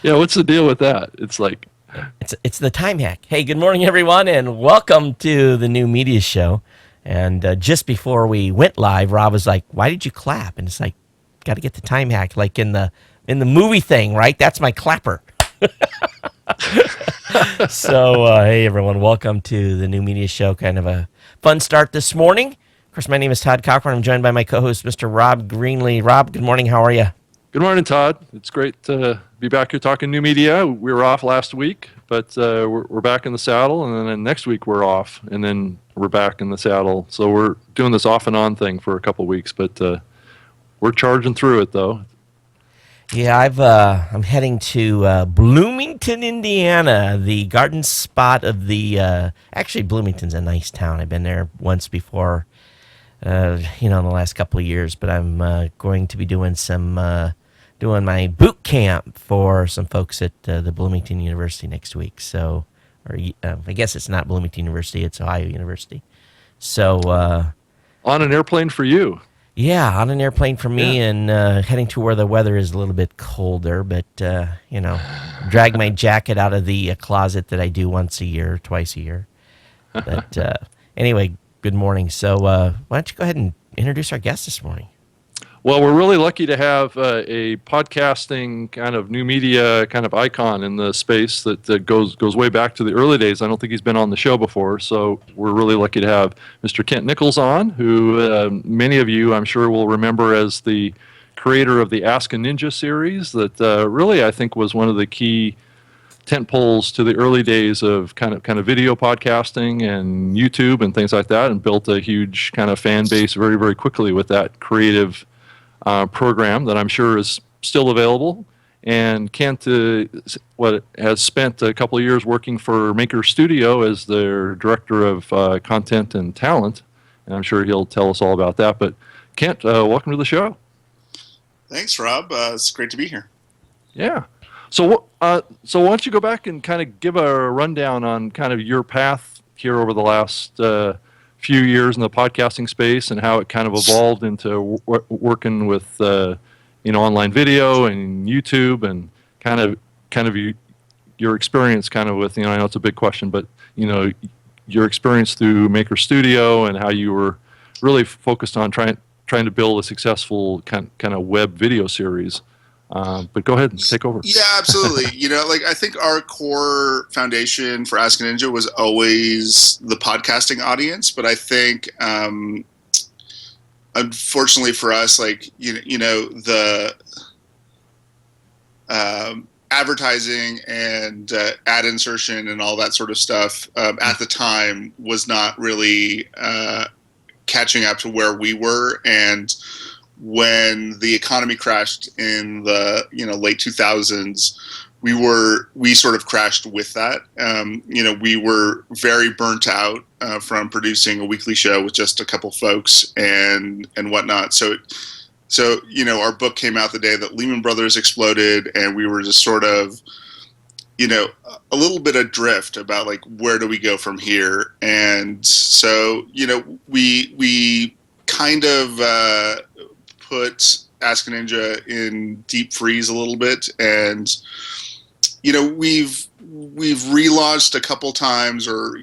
Yeah, what's the deal with that? It's like, It's the time hack. Hey, good morning, everyone, and welcome to the new media show. And just before we went live, Rob was like, "Why did you clap?" And it's like, got to get the time hack, like in the movie thing, right? That's my clapper. So, hey, everyone, welcome to the new media show. Kind of a fun start this morning. Of course, my name is Todd Cochran. I'm joined by my co-host, Mr. Rob Greenlee. Rob, good morning. How are you? good morning, Todd. It's great to be back here talking new media. We were off last week, but we're back in the saddle, and then next week we're off, and then we're back in the saddle. So we're doing this off and on thing for a couple weeks, but we're charging through it though. Yeah, I'm heading to Bloomington, Indiana, the garden spot of the. Actually, Bloomington's a nice town. I've been there once before, in the last couple of years. But I'm going to be doing my boot camp for some folks at the Bloomington University next week. So, I guess it's not Bloomington University; it's Ohio University. So. On an airplane for you. Yeah, on an airplane for me Yeah. and heading to where the weather is a little bit colder, but, drag my jacket out of the closet that I do once a year, twice a year. But anyway, good morning. So why don't you go ahead and introduce our guest this morning? Well, we're really lucky to have a podcasting kind of new media kind of icon in the space that goes way back to the early days. I don't think he's been on the show before, so we're really lucky to have Mr. Kent Nichols on, who many of you, I'm sure, will remember as the creator of the Ask a Ninja series that really, I think, was one of the key tent poles to the early days of kind of video podcasting and YouTube and things like that, and built a huge kind of fan base very, very quickly with that creative program that I'm sure is still available. And Kent has spent a couple of years working for Maker Studio as their director of content and talent, and I'm sure he'll tell us all about that. But Kent, welcome to the show. Thanks, Rob. It's great to be here. Yeah. So why don't you go back and kind of give a rundown on kind of your path here over the last few years in the podcasting space and how it kind of evolved into working with online video and YouTube and kind of your experience kind of with I know it's a big question, but your experience through Maker Studio and how you were really focused on trying to build a successful kind of web video series. But go ahead and take over. Yeah, absolutely. I think our core foundation for Ask a Ninja was always the podcasting audience, but I think, unfortunately for us, the advertising and ad insertion and all that sort of stuff at the time was not really catching up to where we were. And when the economy crashed in the late 2000s, we sort of crashed with that. We were very burnt out from producing a weekly show with just a couple folks and whatnot. So our book came out the day that Lehman Brothers exploded, and we were just sort of a little bit adrift about where do we go from here. And so we kind of put Ask a Ninja in deep freeze a little bit, and we've relaunched a couple times, or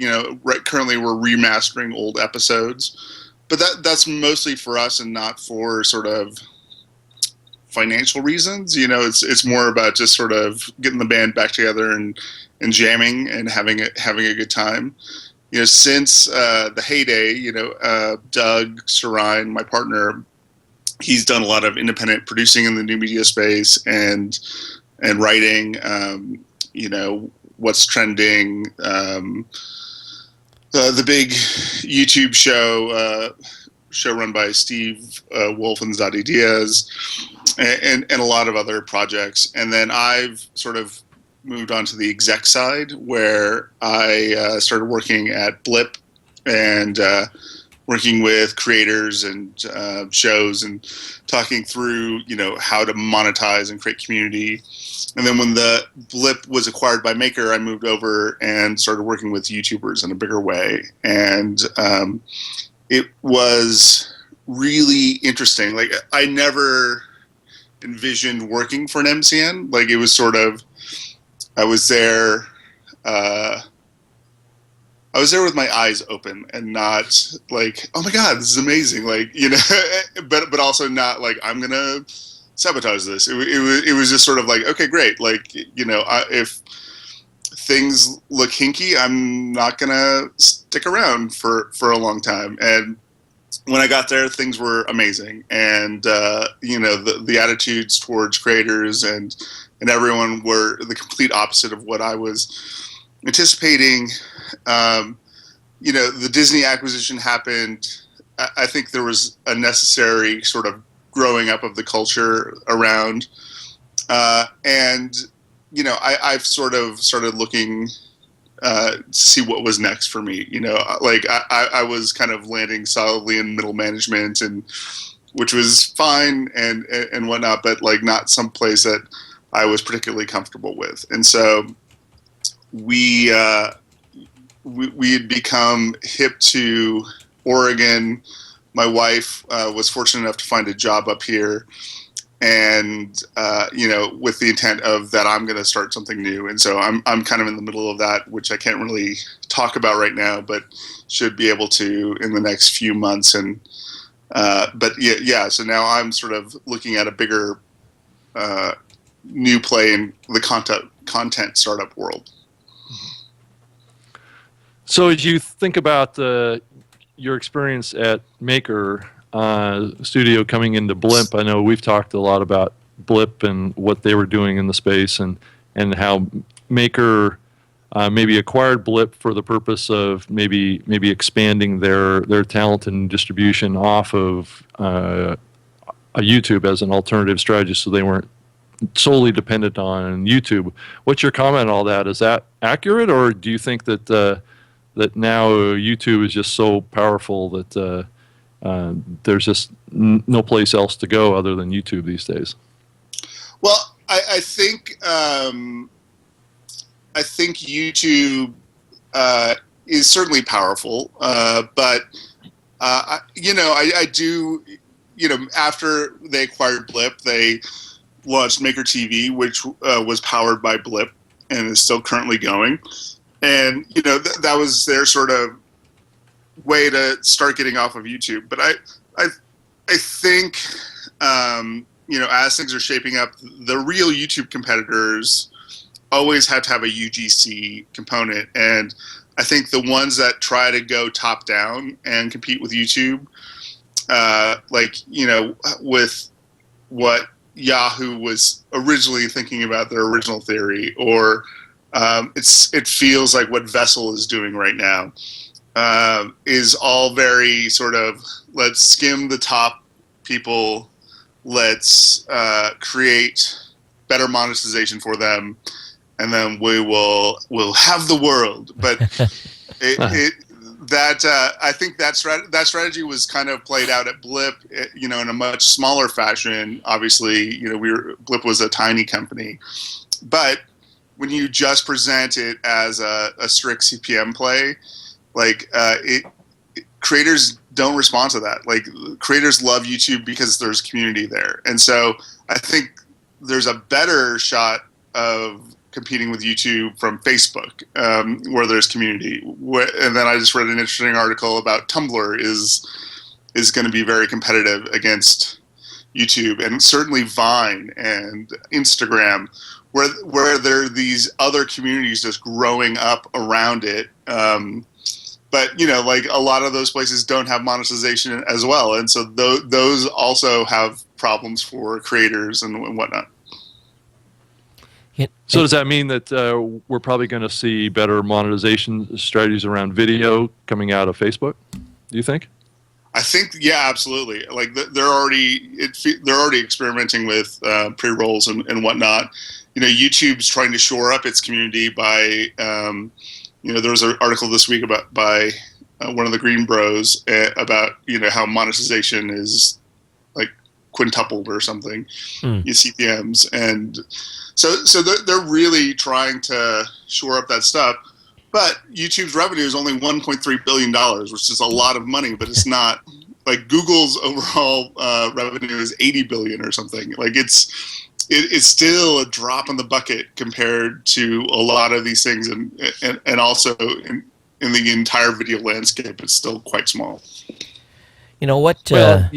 currently we're remastering old episodes, but that's mostly for us and not for sort of financial reasons. It's more about just sort of getting the band back together and jamming and having a good time. Since the heyday, Doug Sarine, my partner, he's done a lot of independent producing in the new media space and writing, what's trending, the big YouTube show run by Steve Wolf and Zadi Diaz, and a lot of other projects. And then I've sort of moved on to the exec side, where I started working at Blip and working with creators and shows and talking through, how to monetize and create community. And then when the Blip was acquired by Maker, I moved over and started working with YouTubers in a bigger way. And it was really interesting. I never envisioned working for an MCN. It was sort of, I was there. I was there with my eyes open and not like, oh my god, this is amazing, like, you know, but also not like I'm gonna sabotage this. It was just sort of like, okay, great, like, you know, if things look hinky, I'm not gonna stick around for a long time. And when I got there, things were amazing, and you know, the attitudes towards creators and everyone were the complete opposite of what I was anticipating. You know, the Disney acquisition happened. I think there was a necessary sort of growing up of the culture around, and you know, I've sort of started looking to see what was next for me. You know, like I was kind of landing solidly in middle management, and which was fine and whatnot, but like not some place that I was particularly comfortable with. And so we had become hip to Oregon. My wife was fortunate enough to find a job up here, and you know, with the intent of that I'm going to start something new. And so I'm kind of in the middle of that, which I can't really talk about right now, but should be able to in the next few months. And but yeah. So now I'm sort of looking at a bigger new play in the content startup world. So as you think about your experience at Maker Studio coming into Blimp, I know we've talked a lot about Blip and what they were doing in the space, and how Maker maybe acquired Blip for the purpose of maybe expanding their talent and distribution off of a YouTube as an alternative strategy, so they weren't solely dependent on YouTube. What's your comment on all that? Is that accurate, or do you think that that now YouTube is just so powerful that there's just no place else to go other than YouTube these days? Well, I think YouTube is certainly powerful, but you know, I do, you know, after they acquired Blip, they launched Maker TV, which was powered by Blip and is still currently going. And, you know, that was their sort of way to start getting off of YouTube. But I think, you know, as things are shaping up, the real YouTube competitors always have to have a UGC component. And I think the ones that try to go top down and compete with YouTube, like, you know, with what Yahoo was originally thinking about their original theory, or it feels like what Vessel is doing right now, is all very sort of, let's skim the top people, let's create better monetization for them, and then we'll have the world. But I think that strategy was kind of played out at Blip, you know, in a much smaller fashion. Obviously, you know, Blip was a tiny company, but when you just present it as a strict CPM play, like creators don't respond to that. Like, creators love YouTube because there's community there, and so I think there's a better shot of competing with YouTube from Facebook, where there's community. And then I just read an interesting article about Tumblr is going to be very competitive against YouTube, and certainly Vine and Instagram, where there are these other communities just growing up around it. But, you know, like, a lot of those places don't have monetization as well, and so those also have problems for creators and whatnot. So does that mean that we're probably going to see better monetization strategies around video coming out of Facebook? Do you think? I think, yeah, absolutely. Like, they're already experimenting with pre-rolls and whatnot. You know, YouTube's trying to shore up its community by, you know, there was an article this week by one of the Green Bros about, you know, how monetization is like quintupled or something in CPMs, and so they're really trying to shore up that stuff. But YouTube's revenue is only $1.3 billion, which is a lot of money, but it's not like Google's overall revenue is 80 billion or something. Like it's still a drop in the bucket compared to a lot of these things, and also in the entire video landscape, it's still quite small. You know what? Well,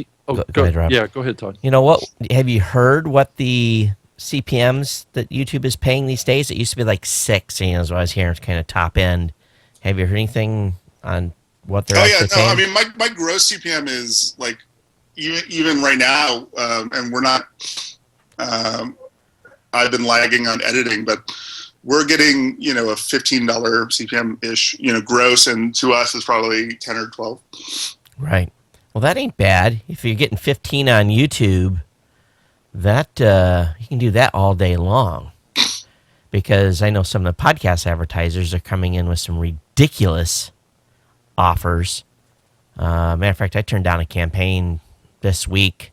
go ahead, Rob. Yeah, go ahead, Todd. You know what? Have you heard what the CPMs that YouTube is paying these days? It used to be like 6. You know, as I was hearing, it's kind of top end. Have you heard anything on what they're actually paying? I mean, my gross CPM is like even right now, and we're not. I've been lagging on editing, but we're getting a $15 CPM ish, gross, and to us it's probably 10 or 12. Right. Well, that ain't bad. If you're getting 15 on YouTube, that you can do that all day long. Because I know some of the podcast advertisers are coming in with some ridiculous offers. Matter of fact, I turned down a campaign this week.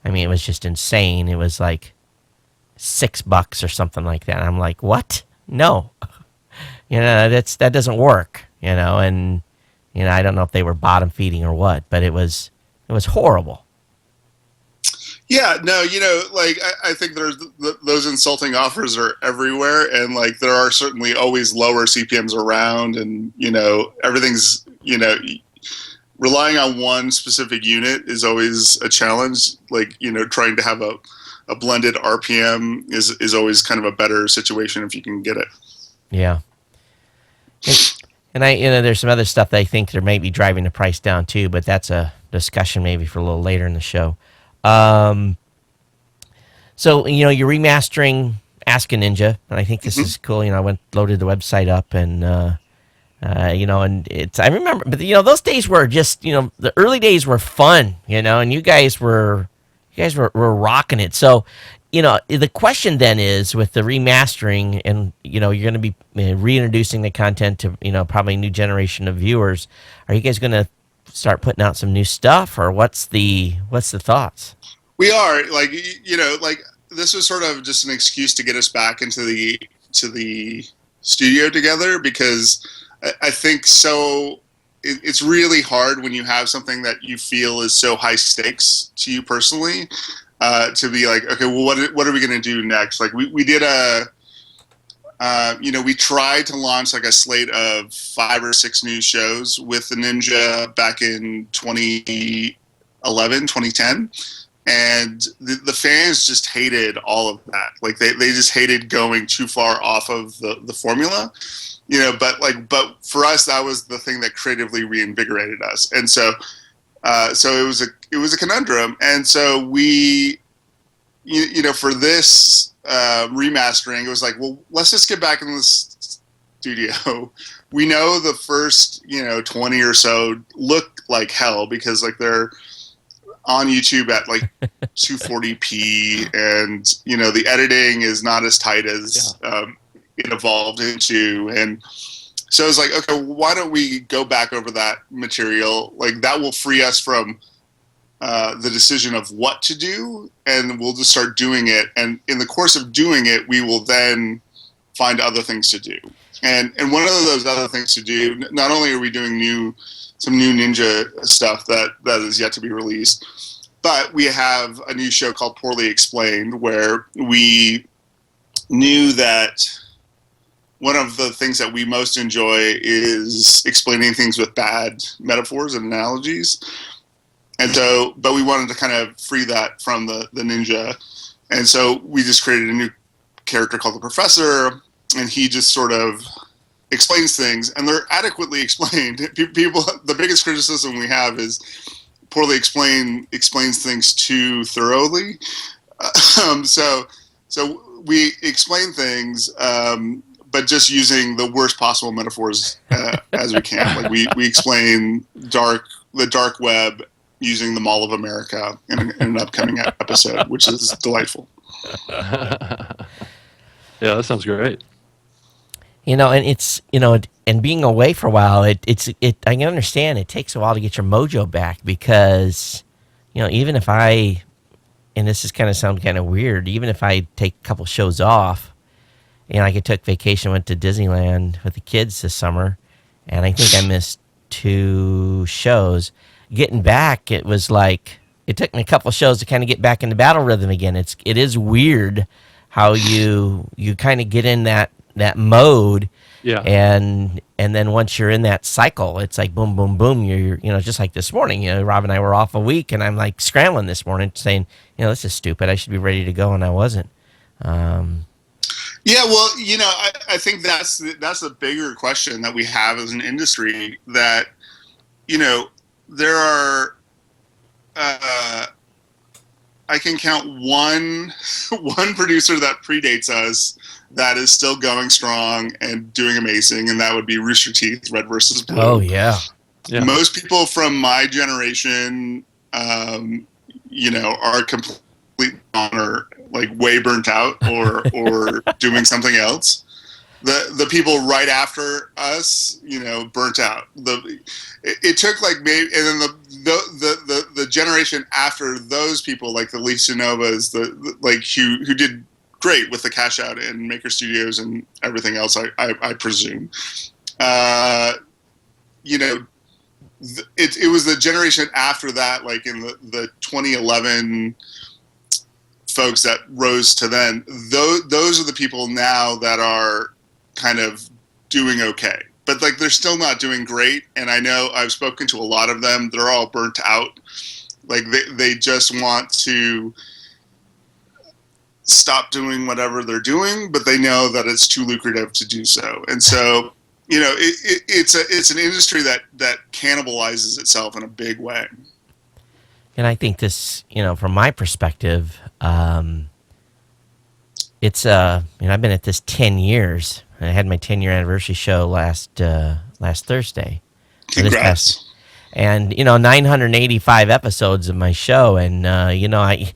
I mean, it was just insane. It was like $6 or something like that. I'm like, what? No, that doesn't work. And I don't know if they were bottom feeding or what, but it was horrible. Yeah, no, like I think there's those insulting offers are everywhere, and like there are certainly always lower CPMs around, and everything's relying on one specific unit is always a challenge. Like trying to have a blended RPM is always kind of a better situation if you can get it. Yeah. And I there's some other stuff that I think there may be driving the price down too, but that's a discussion maybe for a little later in the show. So you're remastering Ask a Ninja, and I think this is cool. I loaded the website up, and and it's I remember, but those days were just the early days were fun, and you guys were rocking it. So the question then is, with the remastering, and you're going to be reintroducing the content to probably a new generation of viewers. Are you guys going to start putting out some new stuff, or what's the thoughts? We are like this was sort of just an excuse to get us back into the studio together, because I think so. It's really hard when you have something that you feel is so high stakes to you personally, to be like, okay, well, what are we going to do next? Like we did we tried to launch like a slate of 5 or 6 new shows with the Ninja back in 2011, 2010. And the fans just hated all of that. Like they just hated going too far off of the formula, but for us, that was the thing that creatively reinvigorated us. And so it was a conundrum. And so we, for this remastering, it was like, well, let's just get back in the studio. We know the first 20 or so look like hell, because like they're on YouTube at like 240p, and the editing is not as tight as it evolved into. And so it's like, okay, why don't we go back over that material? Like that will free us from the decision of what to do, and we'll just start doing it. And in the course of doing it, we will then find other things to do. And one of those other things to do, not only are we doing some new Ninja stuff that is yet to be released, but we have a new show called Poorly Explained, where we knew that one of the things that we most enjoy is explaining things with bad metaphors and analogies. And so, but we wanted to kind of free that from the Ninja. And so we just created a new character called the Professor, and he just sort of explains things, and they're adequately explained. People, the biggest criticism we have is Poorly explains things too thoroughly. So we explain things, but just using the worst possible metaphors as we can. Like we explain the dark web using the Mall of America in an upcoming episode, which is delightful. Yeah, that sounds great. And it's and being away for a while, I can understand it takes a while to get your mojo back, because even if and this is kind of sound kind of weird, even if I take a couple shows off, like I took vacation, went to Disneyland with the kids this summer, and I think I missed 2 shows. getting back, it was like it took me a couple shows to kind of get back into battle rhythm again. It is weird how you kind of get in that mode, Yeah. and then once you're in that cycle, it's like boom, boom, boom. You're just like this morning. Rob and I were off a week, and I'm like scrambling this morning, saying, this is stupid. I should be ready to go, and I wasn't. Yeah, well, I think that's the bigger question that we have as an industry. That there are. I can count one producer that predates us that is still going strong and doing amazing, and that would be Rooster Teeth, Red versus Blue. Oh yeah. Most people from my generation, are complete on or like way burnt out or doing something else. The people right after us, burnt out. It took like maybe, and then the generation after those people, like the Lisa Novas, who did great with the Cash Out and Maker Studios and everything else. I presume, it was the generation after that, like in the 2011 folks that rose to then. Those are the people now that are kind of doing okay, but like they're still not doing great. And I know I've spoken to a lot of them. They're all burnt out. Like they just want to stop doing whatever they're doing, but they know that it's too lucrative to do so. And so, it's an industry that cannibalizes itself in a big way. And I think this, from my perspective, it's I've been at this 10 years. I had my 10-year anniversary show last Thursday. Congrats. And 985 episodes of my show, and I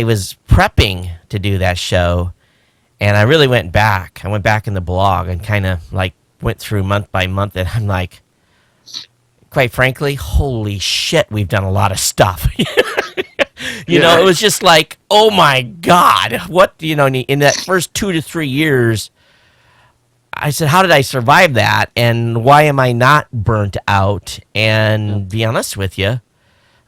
was prepping to do that show, and I really went back. I went back in the blog and kind of like went through month by month, and I'm like, quite frankly, holy shit, we've done a lot of stuff. It was just like, oh my God, what, in that first 2 to 3 years, I said, how did I survive that? And why am I not burnt out? And be honest with you,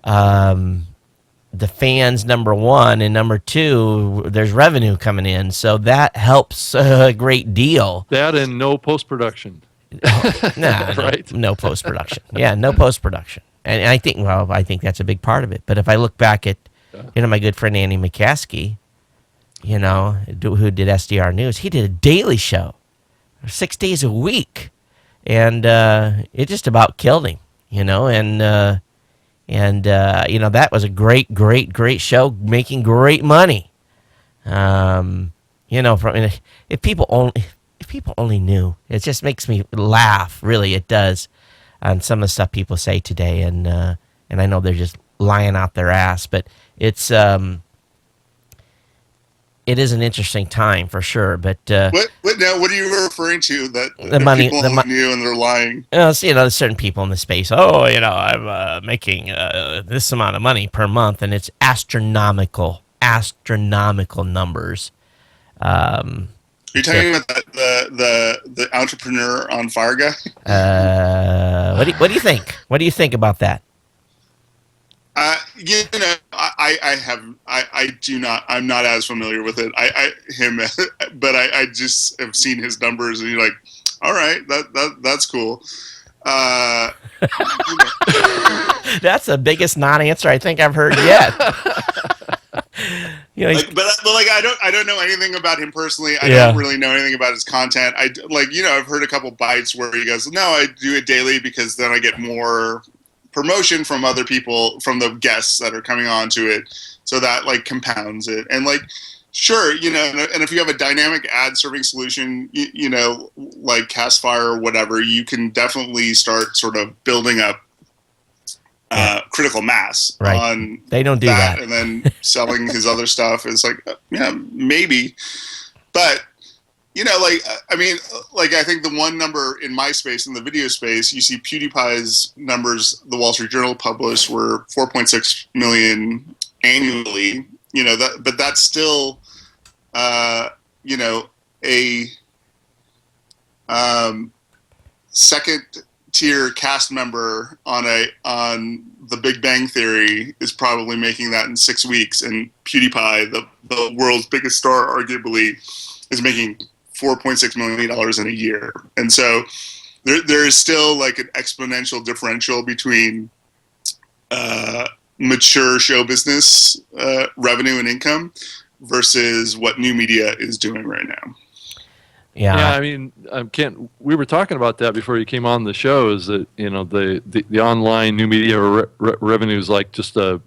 the fans, number one, and number two, there's revenue coming in. So that helps a great deal. That and no post-production. Right? No post-production. Yeah, no post-production. And I think that's a big part of it. But if I look back at, my good friend Andy McCaskey, who did SDR News, he did a daily show, 6 days a week, and it just about killed him, and that was a great, great, great show, making great money. If people only knew, it just makes me laugh. Really, it does, on some of the stuff people say today, and I know they're just lying out their ass, but it is an interesting time for sure. But what are you referring to? That the money, people knew and they're lying. There's certain people in the space. Oh, I'm making this amount of money per month, and it's astronomical numbers. You're talking about the entrepreneur on Fire Guy? What do you think? What do you think about that? I'm not as familiar with it. But I just have seen his numbers, and you're like, all right, that's cool. That's the biggest non-answer I think I've heard yet. I don't know anything about him personally. I don't really know anything about his content. I've heard a couple bites where he goes, no, I do it daily because then I get more promotion from other people, from the guests that are coming on to it, so that like compounds it. And like, sure, and if you have a dynamic ad serving solution, like Castfire or whatever, you can definitely start sort of building up critical mass on they don't do that. And then selling his other stuff is like, maybe. But, I think the one number in my space, in the video space, you see PewDiePie's numbers, the Wall Street Journal published, were 4.6 million annually. But that's still, a second tier cast member on the Big Bang Theory is probably making that in 6 weeks, and PewDiePie, the world's biggest star, arguably, is making $4.6 million in a year. And so there is still like an exponential differential between mature show business revenue and income versus what new media is doing right now. Yeah, I mean, Kent, we were talking about that before you came on the show. Is that the online new media revenue is like just a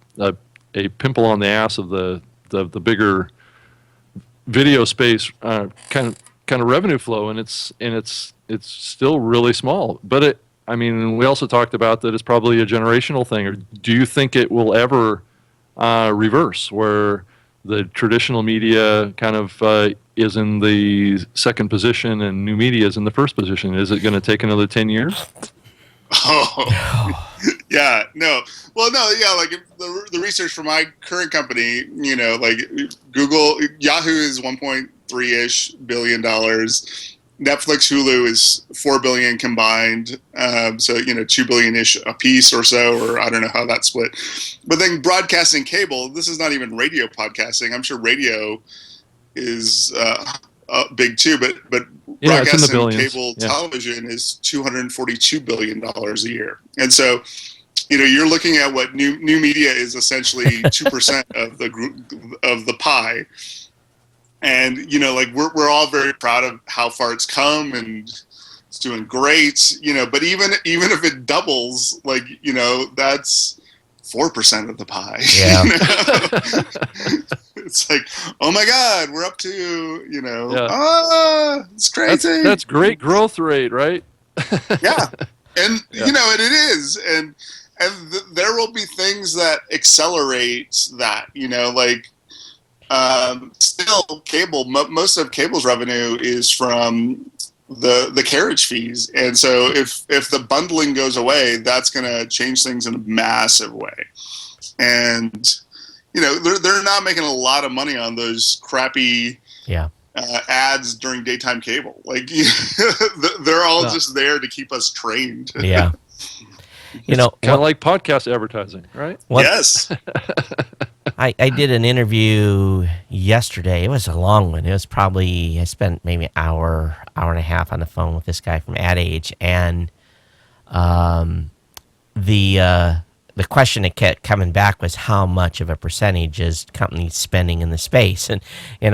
pimple on the ass of the bigger video space kind of revenue flow, and it's still really small. But we also talked about that it's probably a generational thing. Or do you think it will ever reverse, where the traditional media kind of is in the second position and new media is in the first position? Is it going to take another 10 years? Oh, yeah, no. Well, no, yeah, like the research for my current company, like Google, Yahoo is $1.3-ish billion. Netflix, Hulu is $4 billion combined. So, $2 billion-ish a piece or so, or I don't know how that's split. But then broadcasting cable, this is not even radio podcasting. I'm sure radio is big too, but broadcasting cable television is $242 billion a year. And so, you're looking at what new media is essentially 2% of the pie. And like we're all very proud of how far it's come, and it's doing great. But even if it doubles, like that's 4% of the pie. Yeah. It's like, oh my God, we're up to it's crazy. That's great growth rate, right? Yeah, and and it is, and there will be things that accelerate that. Like. Still, cable. Most of cable's revenue is from the carriage fees, and so if the bundling goes away, that's going to change things in a massive way. And they're not making a lot of money on those crappy ads during daytime cable. Like they're all just there to keep us trained. Yeah. Kind of like podcast advertising, right? Yes. I did an interview yesterday. It was a long one. It was probably, I spent maybe an hour and a half on the phone with this guy from Ad Age, and the question that kept coming back was how much of a percentage is companies spending in the space, and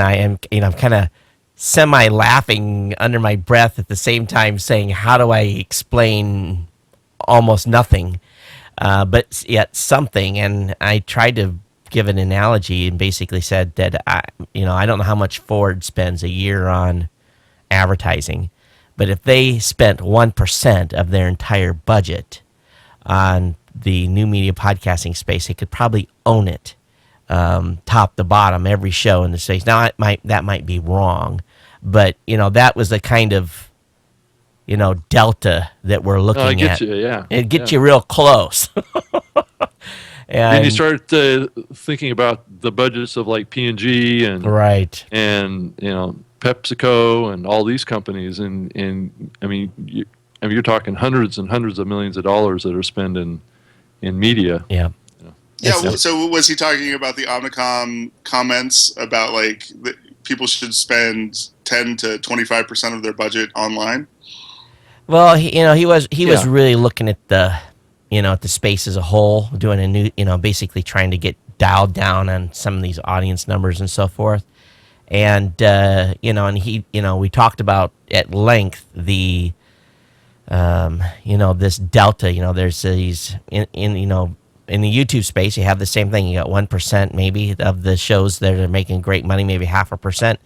I am I'm kind of semi-laughing under my breath at the same time saying, how do I explain almost nothing, but yet something? And I tried to give an analogy and basically said that I don't know how much Ford spends a year on advertising, but if they spent 1% of their entire budget on the new media podcasting space, they could probably own it, top to bottom, every show in the space. Now that might be wrong, but that was the kind of delta that we're looking I get at. You, yeah. It gets you real close. And you start thinking about the budgets of like P&G and PepsiCo and all these companies, and you're talking hundreds and hundreds of millions of dollars that are spent in media. Yeah. Yeah. So was he talking about the Omnicom comments about like people should spend 10 to 25% of their budget online? Well, he was really looking at the at the space as a whole, doing a new, basically trying to get dialed down on some of these audience numbers and so forth. And, and he, we talked about at length the, this delta, there's these, in the YouTube space, you have the same thing. You got 1% maybe of the shows that are making great money, maybe 0.5%.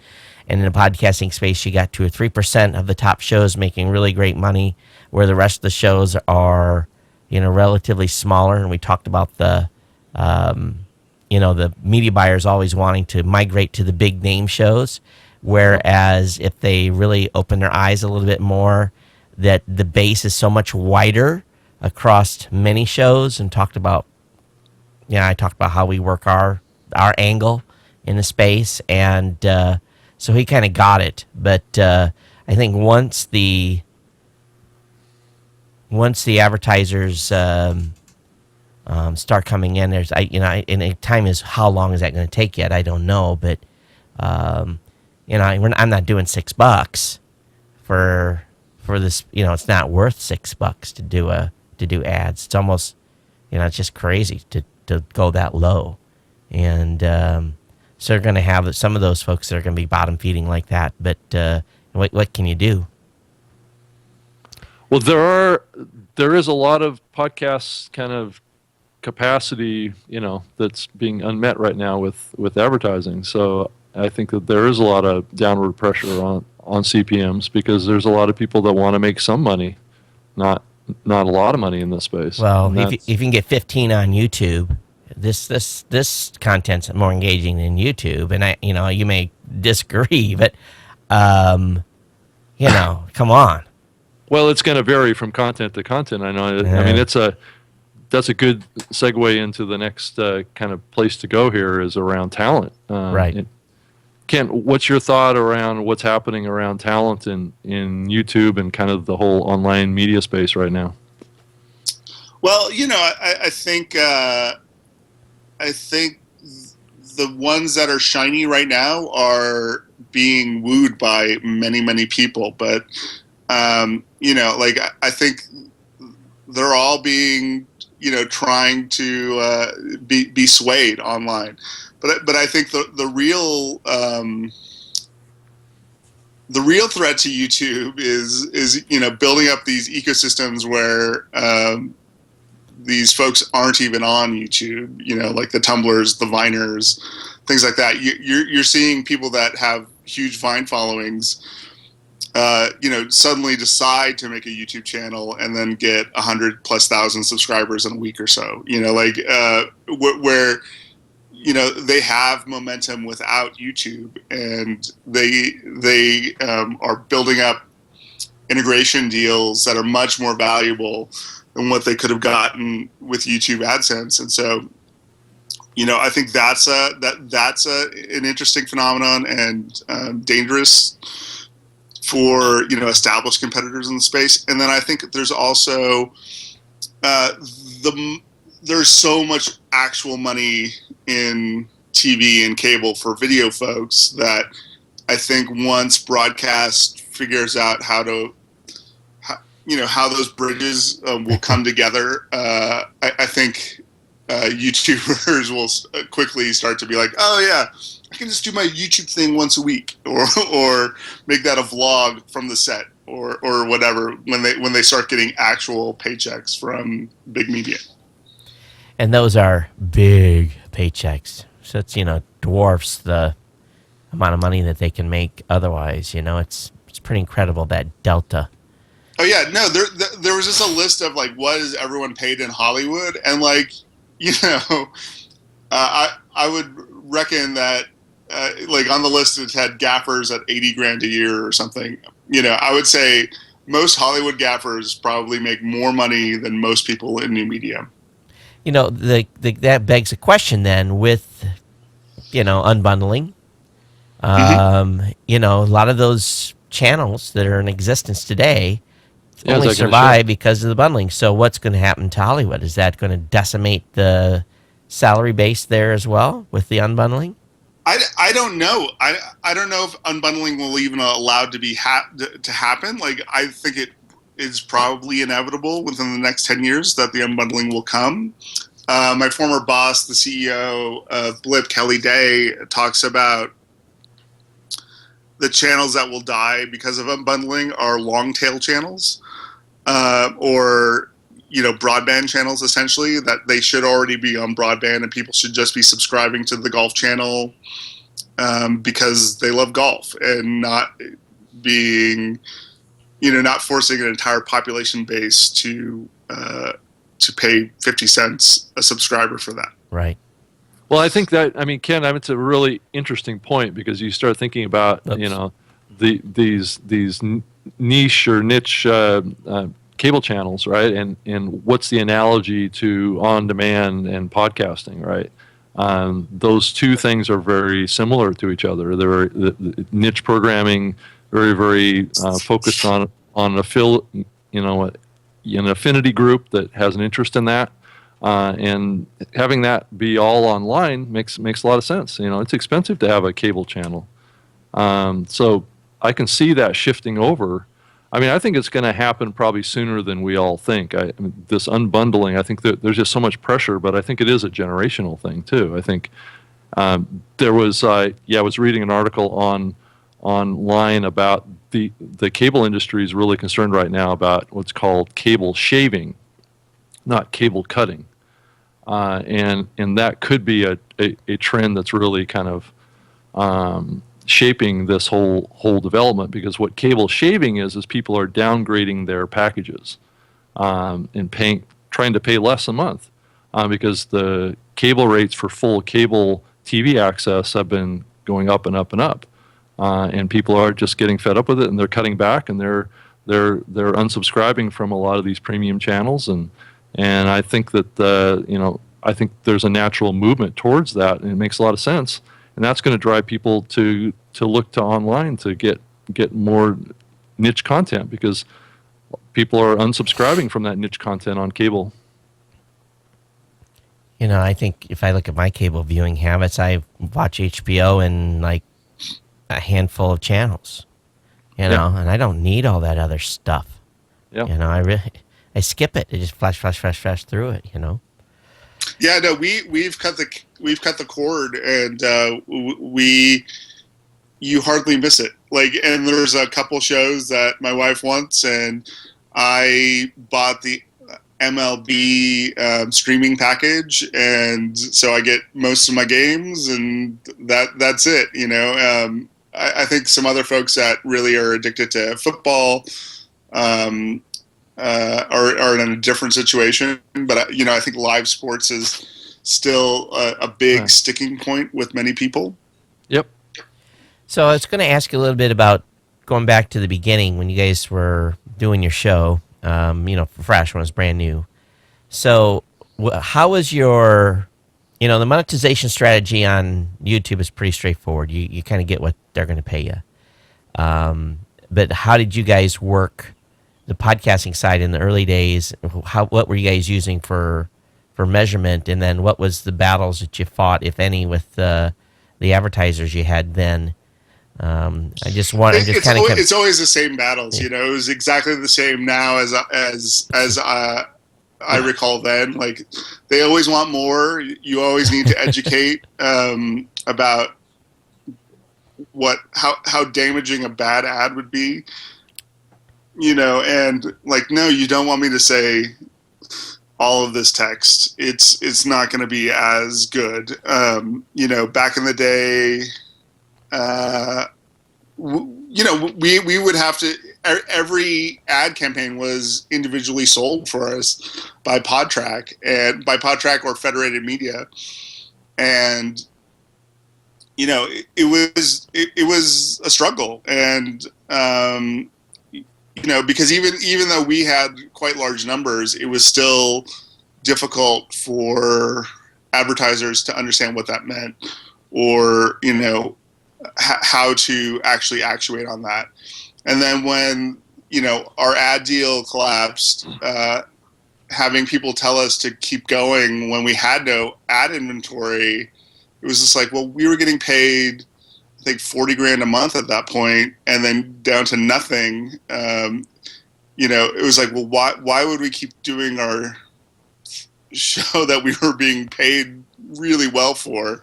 And in the podcasting space, you got 2 or 3% of the top shows making really great money, where the rest of the shows are, relatively smaller. And we talked about the media buyers always wanting to migrate to the big name shows, whereas if they really open their eyes a little bit more, that the base is so much wider across many shows. And talked about, I talked about how we work our angle in the space, and so he kind of got it. But I think once the once the advertisers start coming in, and time is how long is that going to take yet? I don't know, but I'm not doing $6 for this. It's not worth $6 to do ads. It's almost, it's just crazy to go that low, and so they're going to have some of those folks that are going to be bottom feeding like that. But what can you do? Well, there is a lot of podcasts kind of capacity, that's being unmet right now with advertising. So I think that there is a lot of downward pressure on CPMs because there's a lot of people that want to make some money, not a lot of money in this space. Well, if you can get 15 on YouTube, this content's more engaging than YouTube, and you may disagree, but come on. Well, it's going to vary from content to content. I know. Yeah. I mean, that's a good segue into the next kind of place to go here is around talent. Right. Kent, what's your thought around what's happening around talent in YouTube and kind of the whole online media space right now? Well, I think the ones that are shiny right now are being wooed by many, many people, but I think they're all being, trying to be swayed online. But I think the real threat to YouTube is building up these ecosystems where these folks aren't even on YouTube. Like the Tumblrs, the Viners, things like that. You're seeing people that have huge Vine followings. Suddenly decide to make a YouTube channel and then get 100,000+ subscribers in a week or so. Where they have momentum without YouTube, and they are building up integration deals that are much more valuable than what they could have gotten with YouTube AdSense. And so, I think that's an interesting phenomenon and dangerous for established competitors in the space. And then I think there's also there's so much actual money in TV and cable for video folks that I think once broadcast figures out how those bridges will come together, I think YouTubers will quickly start to be like, oh yeah, I can just do my YouTube thing once a week, or make that a vlog from the set, or whatever, when they start getting actual paychecks from big media. And those are big paychecks. So it's dwarfs the amount of money that they can make otherwise. It's pretty incredible, that delta. Oh yeah, no, there was just a list of like what is everyone paid in Hollywood, and I would reckon that on the list it had gaffers at $80,000 a year or something. I would say most Hollywood gaffers probably make more money than most people in new media. That begs a question then with unbundling. A lot of those channels that are in existence today only survive because of the bundling. So what's going to happen to Hollywood? Is that going to decimate the salary base there as well with the unbundling? I don't know. I don't know if unbundling will even allowed to be to happen. I think it is probably inevitable within the next 10 years that the unbundling will come. My former boss, the CEO of Blip, Kelly Day, talks about the channels that will die because of unbundling are long tail channels, or broadband channels, essentially, that they should already be on broadband and people should just be subscribing to the golf channel because they love golf, and not being, not forcing an entire population base to pay 50 cents a subscriber for that. Right. Well, I think that, Ken, it's a really interesting point, because you start thinking about, these niche or niche cable channels, right? And what's the analogy to on-demand and podcasting, right? Those two things are very similar to each other. They're the niche programming, very, very focused on an affinity group that has an interest in that. And having that be all online makes a lot of sense. It's expensive to have a cable channel. So I can see that shifting over. I mean, I think it's going to happen probably sooner than we all think. I mean, this unbundling, I think that there's just so much pressure, but I think it is a generational thing too. I think there was, I was reading an article online about the cable industry is really concerned right now about what's called cable shaving, not cable cutting, and that could be a trend that's really kind of shaping this whole development, because what cable shaving is people are downgrading their packages and trying to pay less a month because the cable rates for full cable TV access have been going up and up and up, and people are just getting fed up with it, and they're cutting back, and they're unsubscribing from a lot of these premium channels, and I think that I think there's a natural movement towards that, and it makes a lot of sense. And that's going to drive people to look to online to get more niche content, because people are unsubscribing from that niche content on cable. I think if I look at my cable viewing habits, I watch HBO and like a handful of channels, and I don't need all that other stuff. Yeah. I skip it. I just flash through it. Yeah, no, we've cut the cord, and you hardly miss it. And there's a couple shows that my wife wants, and I bought the MLB streaming package, and so I get most of my games, and that's it. I think some other folks that really are addicted to football are in a different situation, but I think live sports is still a big sticking point with many people. Yep. So I was going to ask you a little bit about going back to the beginning when you guys were doing your show. Fresh when it was brand new. So how was your, the monetization strategy on YouTube is pretty straightforward. You kind of get what they're going to pay you. But how did you guys work the podcasting side in the early days? What were you guys using for measurement, and then what was the battles that you fought, if any, with the advertisers you had then? It's always the same battles. It was exactly the same now as I recall then. Like, they always want more. You always need to educate about how damaging a bad ad would be. And like, no, you don't want me to say all of this text. It's not going to be as good. Back in the day, we would have to, every ad campaign was individually sold for us by PodTrack or Federated Media. And, it was a struggle. And, because even though we had quite large numbers, it was still difficult for advertisers to understand what that meant, or how to actually actuate on that. And then when our ad deal collapsed, having people tell us to keep going when we had no ad inventory, it was just like, well, we were getting paid, I think, $40,000 a month at that point, and then down to nothing. It was like, well, why would we keep doing our show that we were being paid really well for,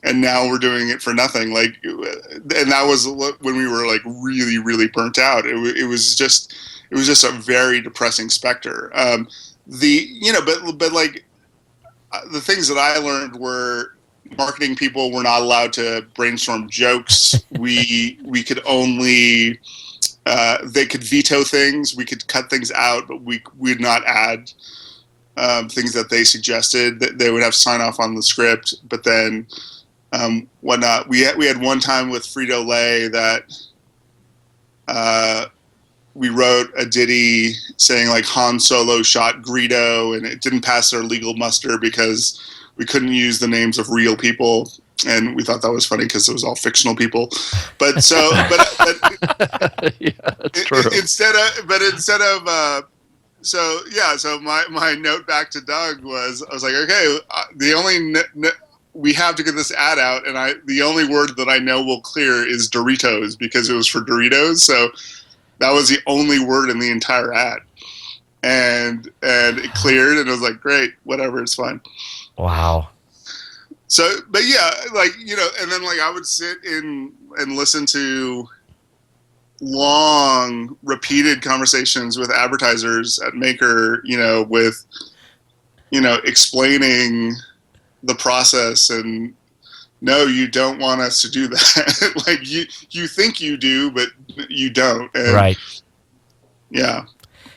and now we're doing it for nothing? Like, and that was when we were like really, really burnt out. It was just a very depressing specter. But like, the things that I learned were, marketing people were not allowed to brainstorm jokes. We could only, they could veto things. We could cut things out, but we would not add things that they suggested. That they would have to sign off on the script. But then whatnot. We had one time with Frito-Lay that we wrote a ditty saying like Han Solo shot Greedo, and it didn't pass their legal muster because we couldn't use the names of real people, and we thought that was funny because it was all fictional people. But yeah, that's true. Instead of so my note back to Doug was, I was like, okay, the only we have to get this ad out, and the only word that I know will clear is Doritos, because it was for Doritos. So that was the only word in the entire ad, and it cleared, and it was like, great, whatever, it's fine. Wow. So, but yeah, like, and then like I would sit in and listen to long repeated conversations with advertisers at Maker, with, explaining the process, and no, you don't want us to do that. Like you think you do, but you don't. And, right. Yeah.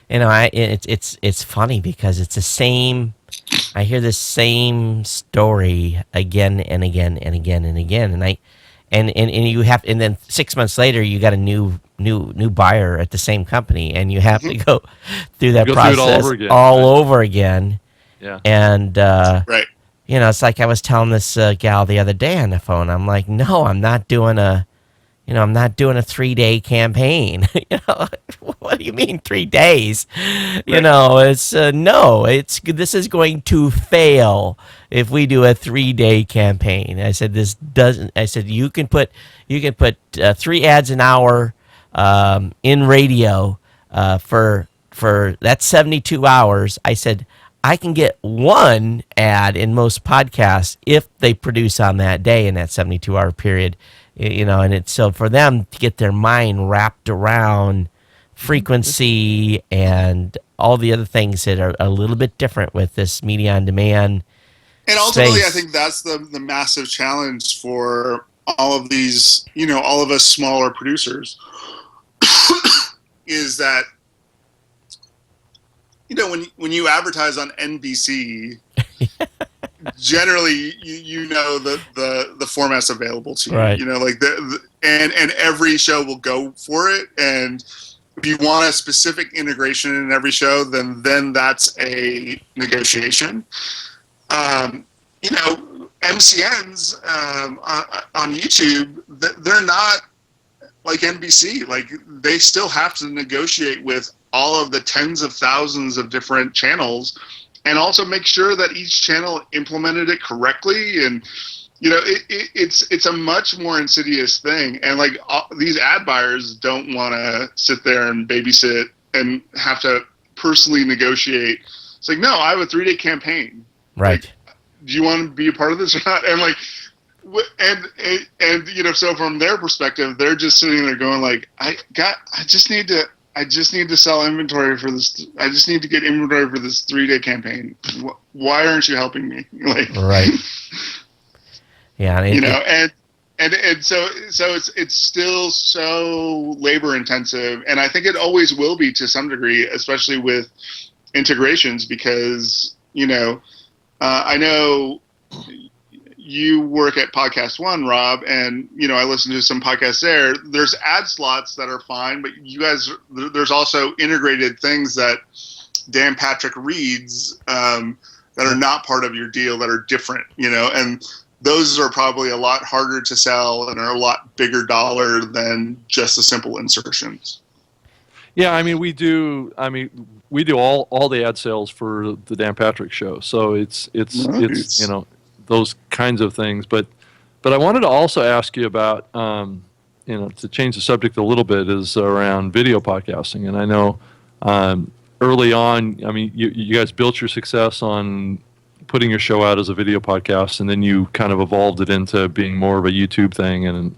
It's funny because it's the same. I hear the same story again and again and again and again, and you have, and then 6 months later you got a new buyer at the same company, and you have to go through that process all over again. Yeah. And right. It's like I was telling this gal the other day on the phone. I'm like, no, I'm not doing a 3-day campaign. What do you mean 3 days? Right. It's this is going to fail if we do a 3-day campaign. I said this doesn't. I said you can put 3 ads an hour in radio for that's 72 hours. I said I can get 1 ad in most podcasts if they produce on that day in that 72-hour period. And it's so for them to get their mind wrapped around frequency and all the other things that are a little bit different with this media on demand. And ultimately, space. I think that's the massive challenge for all of these, all of us smaller producers, is that, when you advertise on NBC, generally the formats available to you, right. Like and every show will go for it, and if you want a specific integration in every show, then that's a negotiation. MCNs on YouTube, they're not like NBC. Like, they still have to negotiate with all of the tens of thousands of different channels, and also make sure that each channel implemented it correctly. And it's a much more insidious thing. And like, these ad buyers don't want to sit there and babysit and have to personally negotiate. It's like, no, I have a 3-day campaign. Right. Like, do you want to be a part of this or not? And like, so from their perspective, they're just sitting there going like, I just need to sell inventory for this. I just need to get inventory for this 3-day campaign. Why aren't you helping me? Like, right. Yeah. And so it's still so labor intensive, and I think it always will be to some degree, especially with integrations, because I know you work at Podcast One, Rob, and I listen to some podcasts there. There's ad slots that are fine, but you guys, there's also integrated things that Dan Patrick reads that are not part of your deal, that are different, and those are probably a lot harder to sell and are a lot bigger dollar than just the simple insertions. Yeah, I mean, we do all the ad sales for the Dan Patrick Show, so it's those kinds of things. But I wanted to also ask you about to change the subject a little bit, is around video podcasting. And I know early on, I mean, you guys built your success on putting your show out as a video podcast, and then you kind of evolved it into being more of a YouTube thing and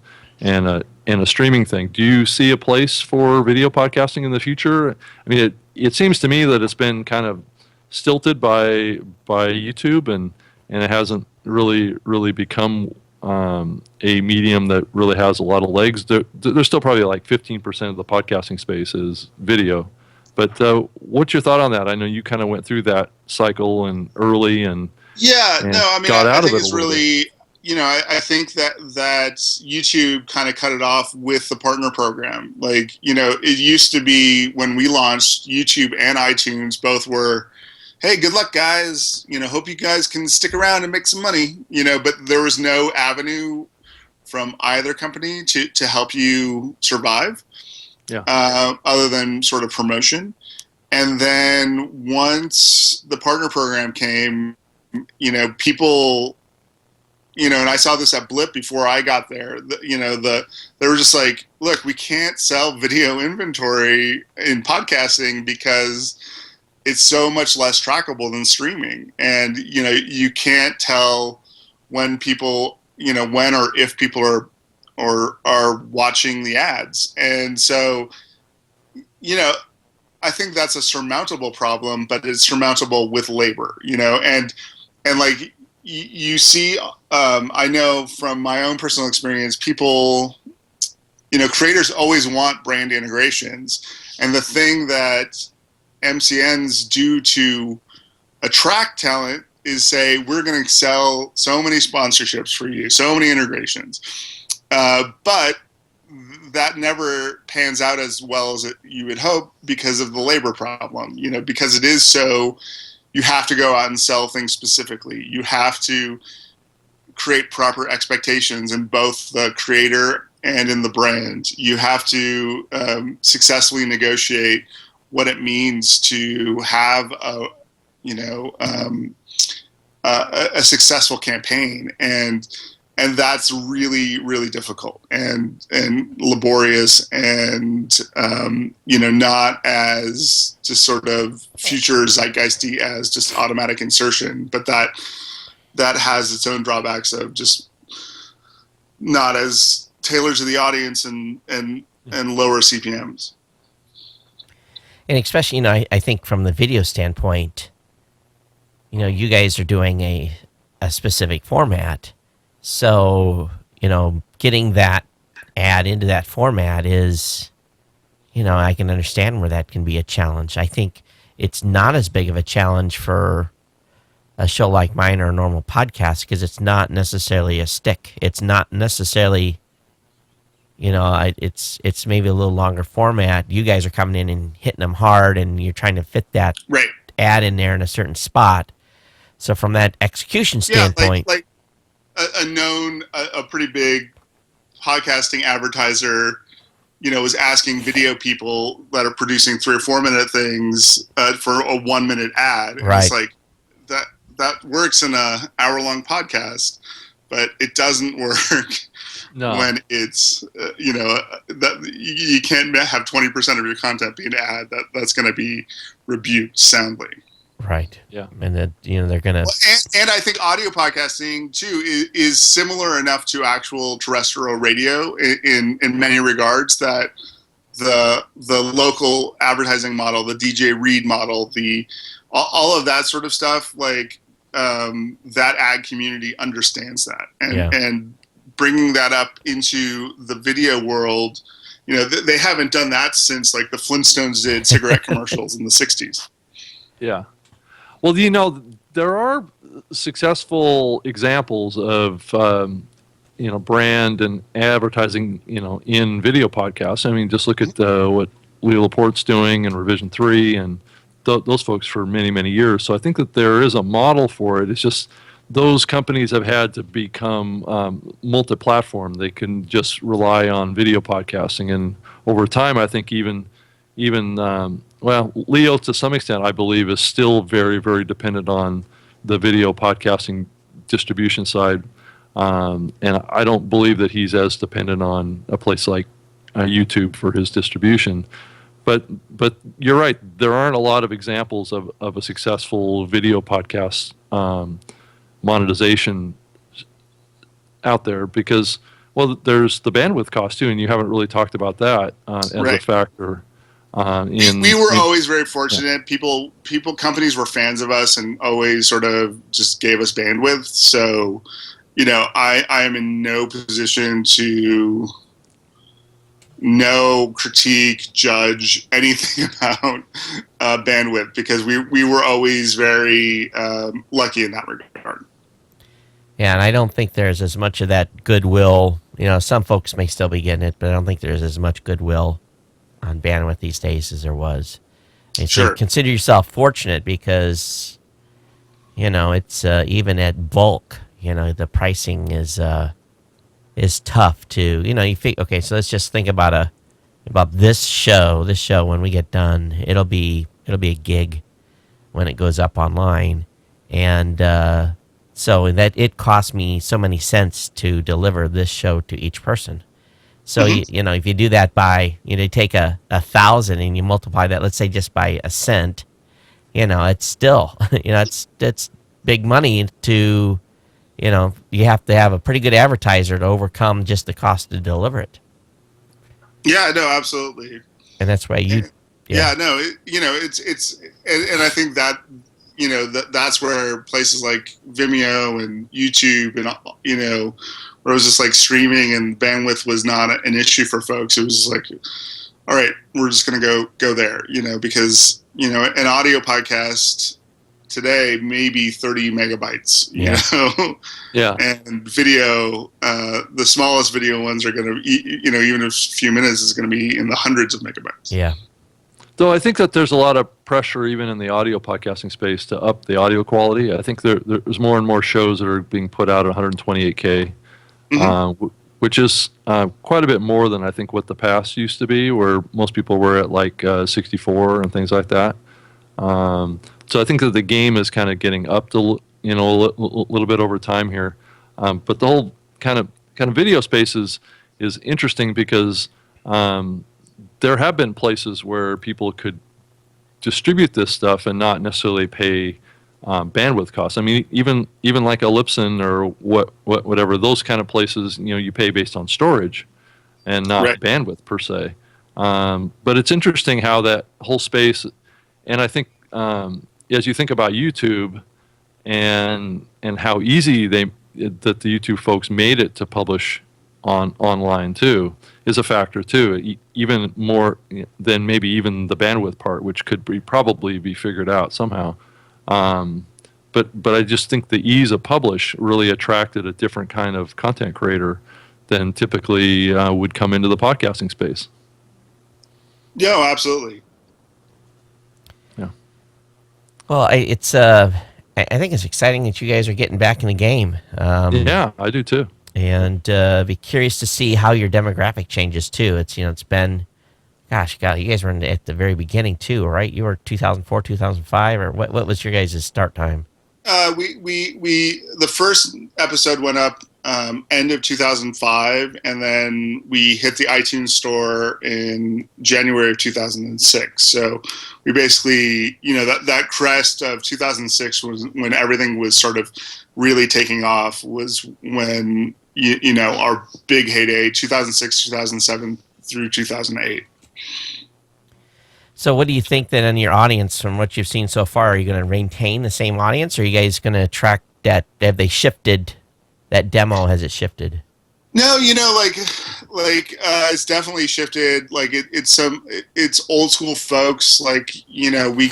a streaming thing. Do you see a place for video podcasting in the future? I mean, it seems to me that it's been kind of stilted by YouTube, and it hasn't really become a medium that really has a lot of legs. There's still probably like 15% of the podcasting space is video. But what's your thought on that? I know you kind of went through that cycle and early and got out of it a little bit. I think that YouTube kind of cut it off with the partner program. Like, it used to be, when we launched, YouTube and iTunes both were, hey, good luck, guys. Hope you guys can stick around and make some money. But there was no avenue from either company to help you survive. Yeah. Other than sort of promotion. And then once the partner program came, people, and I saw this at Blip before I got there, they were just like, look, we can't sell video inventory in podcasting because it's so much less trackable than streaming. And, you can't tell when people, when or if people are watching the ads. And so, I think that's a surmountable problem, but it's surmountable with labor, and like you see, I know from my own personal experience, people, creators always want brand integrations. And the thing that MCNs do to attract talent is say, we're going to sell so many sponsorships for you, so many integrations. But that never pans out as well as you would hope because of the labor problem, because it is so, you have to go out and sell things specifically. You have to create proper expectations in both the creator and in the brand. You have to successfully negotiate what it means to have a successful campaign, and that's really, really difficult and laborious, and not as just sort of future zeitgeisty as just automatic insertion, but that has its own drawbacks of just not as tailored to the audience and lower CPMs. And especially, I think from the video standpoint, you guys are doing a specific format. So, getting that ad into that format is, I can understand where that can be a challenge. I think it's not as big of a challenge for a show like mine or a normal podcast because it's not necessarily a stick. It's not necessarily, it's maybe a little longer format. You guys are coming in and hitting them hard, and you're trying to fit that right ad in there in a certain spot. So from that execution standpoint, like a pretty big podcasting advertiser, was asking video people that are producing 3 or 4 minute things for a 1 minute ad. And right. It's like that works in a hour-long podcast, but it doesn't work when it's that you can't have 20% of your content be an ad. That's going to be rebuked soundly. Right. Yeah. And that they're gonna. And I think audio podcasting too is similar enough to actual terrestrial radio in many regards that the local advertising model, the DJ Reed model, all of that sort of stuff, like that ad community understands that, and bringing that up into the video world, they haven't done that since like the Flintstones did cigarette commercials in the 60s. Yeah. Well, there are successful examples of, brand and advertising, in video podcasts. I mean, just look at what Leo Laporte's doing and Revision 3 and those folks for many, many years. So I think that there is a model for it. It's just those companies have had to become multi-platform. They can just rely on video podcasting. And over time, I think even Leo, to some extent, I believe, is still very, very dependent on the video podcasting distribution side. And I don't believe that he's as dependent on a place like YouTube for his distribution. But you're right. There aren't a lot of examples of a successful video podcast monetization out there because, there's the bandwidth cost too, and you haven't really talked about that as a factor. We were always very fortunate. Yeah. Companies were fans of us and always sort of just gave us bandwidth. So, I am in no position to critique, judge anything about bandwidth because we were always very lucky in that regard. Yeah, and I don't think there's as much of that goodwill. Some folks may still be getting it, but I don't think there's as much goodwill on bandwidth these days as there was. And so consider yourself fortunate because, it's even at bulk, the pricing is tough to, you think, okay, so let's just think about this show when we get done, it'll be It'll be a gig when it goes up online, and so that it cost me so many cents to deliver this show to each person. So you know, if you do that by, you know, take a 1,000 and you multiply that, let's say just by a cent, you know, it's still, you know, it's big money to, you know, you have to have a pretty good advertiser to overcome just the cost to deliver it. Yeah, no, absolutely. And that's why you, Yeah, no, you know, and I think that, you know, that's where places like Vimeo and YouTube and, you know, where it was just like streaming and bandwidth was not an issue for folks. It was just like, all right, we're just going to go there, you know, because, you know, an audio podcast today maybe 30 megabytes, you know. Yeah. And video, the smallest video ones are going to, you know, even a few minutes is going to be in the hundreds of megabytes. Yeah. Though I think that there's a lot of pressure even in the audio podcasting space to up the audio quality. I think there's more and more shows that are being put out at 128K, which is quite a bit more than I think what the past used to be, where most people were at like 64 and things like that. So I think that the game is kind of getting up to, you know, a little bit over time here. But the whole kind of video space is interesting because there have been places where people could distribute this stuff and not necessarily pay bandwidth costs. I mean, even like a Libsyn or whatever, those kind of places, you know, you pay based on storage and not bandwidth per se. But it's interesting how that whole space, and I think as you think about YouTube and how easy that the YouTube folks made it to publish online too, is a factor too, even more than maybe even the bandwidth part, which could probably be figured out somehow. But I just think the ease of publish really attracted a different kind of content creator than typically would come into the podcasting space. Yeah, absolutely. Yeah. Well, I think it's exciting that you guys are getting back in the game. Yeah, I do too. And be curious to see how your demographic changes too. It's, you know, it's been, gosh, God, you guys were at the very beginning too, right? You were 2004, 2005, or what was your guys' start time? The first episode went up end of 2005, and then we hit the iTunes store in January of 2006. So we basically, you know, that crest of 2006 was when everything was sort of really taking off, was when, you know, our big heyday, 2006, 2007 through 2008. So what do you think then in your audience, from what you've seen so far? Are you going to maintain the same audience, or are you guys going to track that? Have they shifted? That demo, has it shifted? No, you know, like it's definitely shifted. Like it's old school folks. Like, you know, we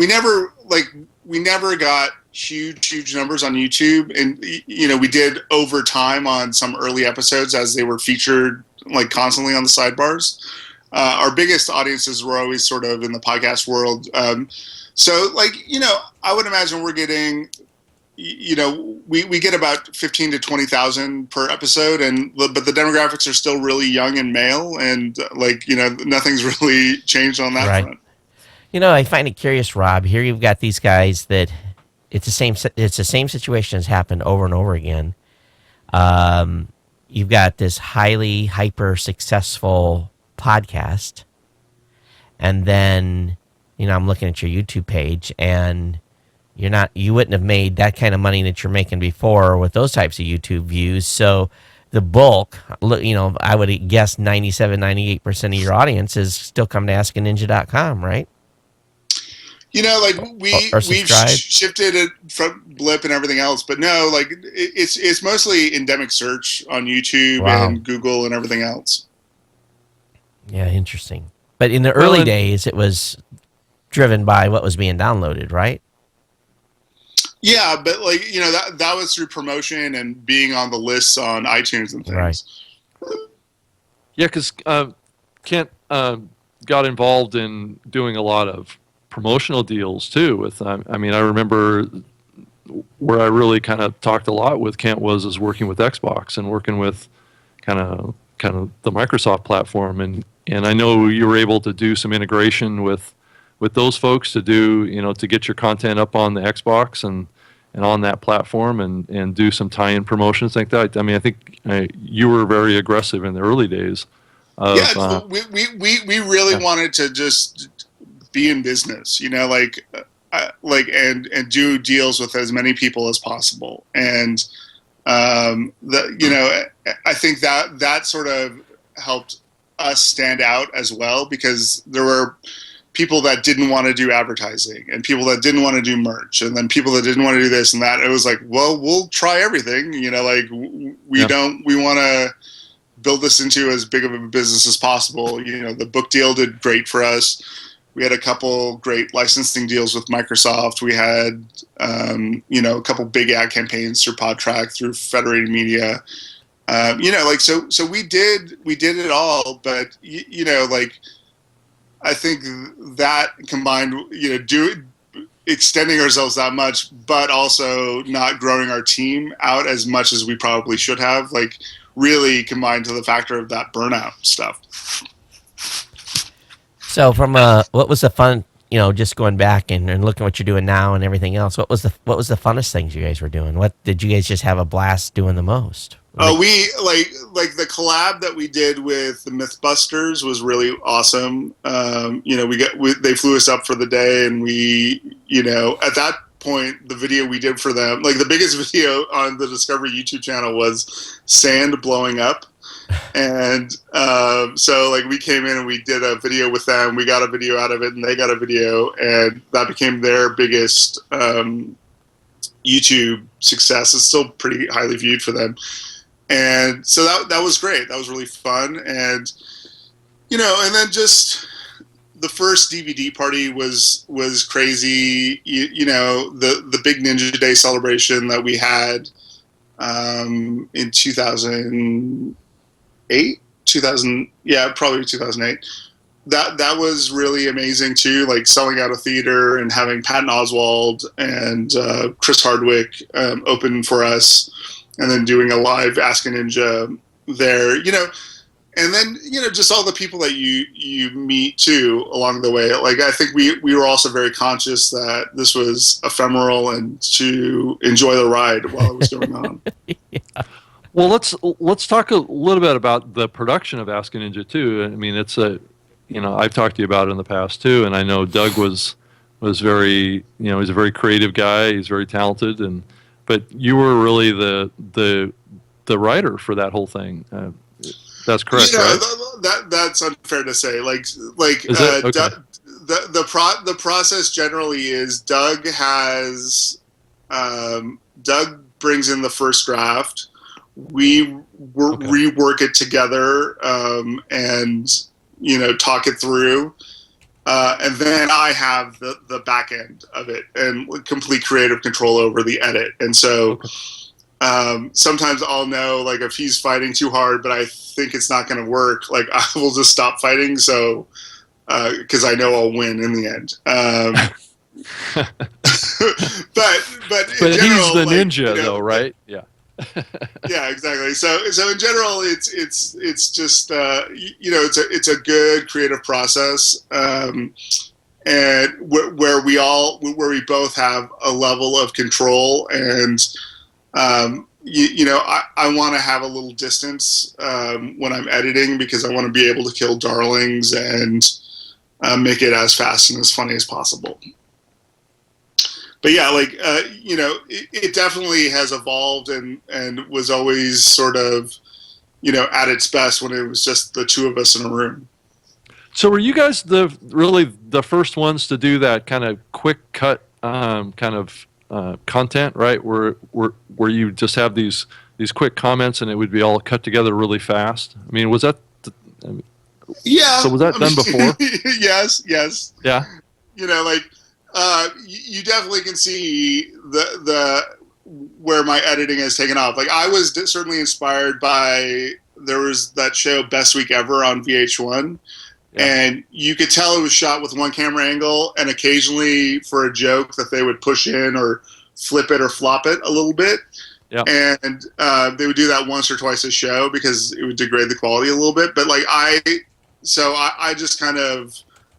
never got huge numbers on YouTube, and, you know, we did over time on some early episodes as they were featured like constantly on the sidebars. Our biggest audiences were always sort of in the podcast world. So, like, you know, I would imagine we're getting, you know, we get about 15 to 20,000 per episode, but the demographics are still really young and male, and like, you know, nothing's really changed on that front. You know, I find it curious, Rob. Here you've got these guys that it's the same situation has happened over and over again. You've got this highly hyper successful podcast, and then, you know, I'm looking at your YouTube page, and you wouldn't have made that kind of money that you're making before with those types of YouTube views. So the bulk, you know, I would guess 97, 98% of your audience is still coming to AskANinja.com, right? You know, like we've shifted it from Blip and everything else, but no, like it's mostly endemic search on YouTube and Google and everything else. Yeah, interesting. But in the early days, it was driven by what was being downloaded, right? Yeah, but like, you know, that was through promotion and being on the lists on iTunes and things. Right. Yeah, because Kent got involved in doing a lot of promotional deals too. With I mean, I remember where I really kind of talked a lot with Kent was working with Xbox and working with kind of the Microsoft platform, and I know you were able to do some integration with with those folks to do, to get your content up on the Xbox and on that platform and do some tie-in promotions like that. I mean, I think you were very aggressive in the early days. We really wanted to just be in business, and do deals with as many people as possible. And I think that sort of helped us stand out as well, because there were people that didn't want to do advertising and people that didn't want to do merch, and then people that didn't want to do this and that. It was like, well, we'll try everything, we want to build this into as big of a business as possible. The book deal did great for us. We had a couple great licensing deals with Microsoft. We had, a couple big ad campaigns through PodTrack, through Federated Media. So we did it all, but I think that combined, extending ourselves that much, but also not growing our team out as much as we probably should have, really combined to the factor of that burnout stuff. So what was the fun, just going back and looking at what you're doing now and everything else, what was the funnest things you guys were doing? What did you guys just have a blast doing the most? We like the collab that we did with the Mythbusters was really awesome. They flew us up for the day, and we, at that point, the video we did for them, the biggest video on the Discovery YouTube channel was sand blowing up. And so we came in and we did a video with them. We got a video out of it, and they got a video, and that became their biggest YouTube success. It's still pretty highly viewed for them. And so that was great. That was really fun. And, and then just the first DVD party was crazy. The big Ninja Day celebration that we had in 2008, probably 2008. That was really amazing too, selling out a theater and having Patton Oswalt and Chris Hardwick open for us, and then doing a live Ask a Ninja there, and then, just all the people that you meet too along the way. I think we were also very conscious that this was ephemeral and to enjoy the ride while it was going on. Yeah. Well, let's talk a little bit about the production of Ask a Ninja too. I mean, it's I've talked to you about it in the past too, and I know Doug was very, he's a very creative guy. He's very talented, but you were really the writer for that whole thing. That's correct, right? That's unfair to say. Okay. The process generally is Doug brings in the first draft. We rework it together and talk it through. And then I have the back end of it and complete creative control over the edit. And so sometimes I'll know if he's fighting too hard, but I think it's not going to work. I will just stop fighting. So, cause I know I'll win in the end. But in general, he's the ninja though, right? Yeah. Yeah, exactly. So in general, it's just it's a good creative process, and where we both have a level of control, and I want to have a little distance when I'm editing, because I want to be able to kill darlings and make it as fast and as funny as possible. But yeah, it definitely has evolved and was always sort of, at its best when it was just the two of us in a room. So were you guys really the first ones to do that kind of quick cut content, right? Where you just have these quick comments and it would be all cut together really fast? I mean, was that? Yeah. So was that done before? Yes. Yeah. You definitely can see the where my editing has taken off. I was certainly inspired by, there was that show Best Week Ever on VH1, and you could tell it was shot with one camera angle, and occasionally for a joke that they would push in or flip it or flop it a little bit. Yeah. And they would do that once or twice a show because it would degrade the quality a little bit. But I just kind of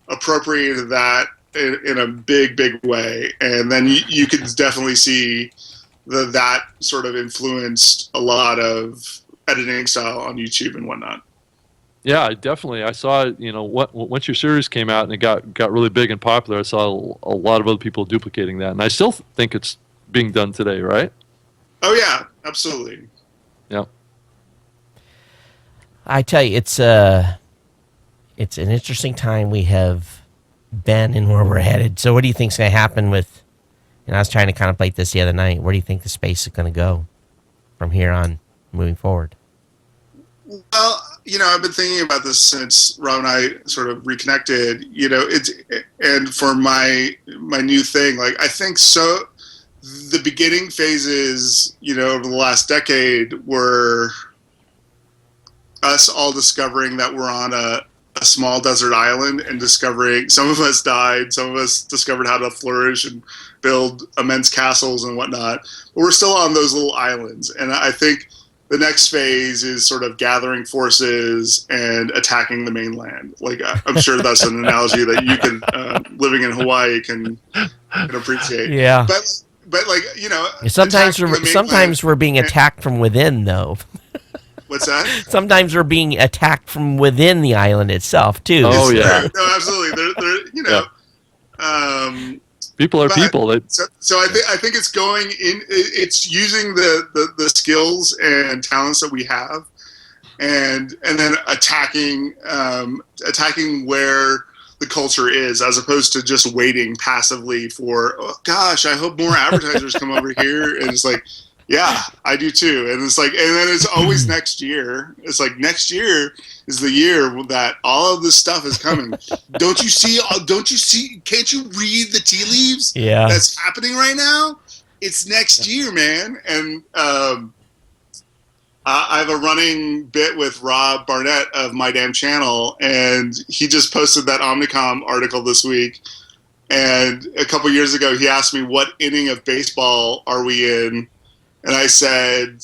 appropriated that in a big way, and then you could definitely see that sort of influenced a lot of editing style on YouTube and whatnot. Yeah, definitely. I saw it. Once your series came out and it got really big and popular, I saw a lot of other people duplicating that, and I still think it's being done today, right? Oh yeah, absolutely. Yeah. I tell you, it's an interesting time we have been and where we're headed. So what do you think's going to happen with, and I was trying to contemplate this the other night, where do you think the space is going to go from here on moving forward? Well, I've been thinking about this since Rob and I sort of reconnected, and for my new thing, like, I think so the beginning phases, over the last decade were us all discovering that we're on a small desert island and discovering some of us died, some of us discovered how to flourish and build immense castles and whatnot, but we're still on those little islands. And I think the next phase is sort of gathering forces and attacking the mainland. Like, I'm sure that's an analogy that you can, living in Hawaii, can appreciate. Yeah. But like, sometimes we're being attacked from within, though. What's that? Sometimes we're being attacked from within the island itself too. Oh yeah. No, absolutely. They're people are people. So I think it's going in. It's using the skills and talents that we have, and then attacking where the culture is, as opposed to just waiting passively for, oh gosh, I hope more advertisers come over here. And it's like, yeah, I do too. And it's like, and then it's always next year. It's like, next year is the year that all of this stuff is coming. Don't you see? Can't you read the tea leaves? Yeah. That's happening right now. It's next year, man. And I have a running bit with Rob Barnett of My Damn Channel, and he just posted that Omnicom article this week. And a couple years ago, he asked me, what inning of baseball are we in? And I said,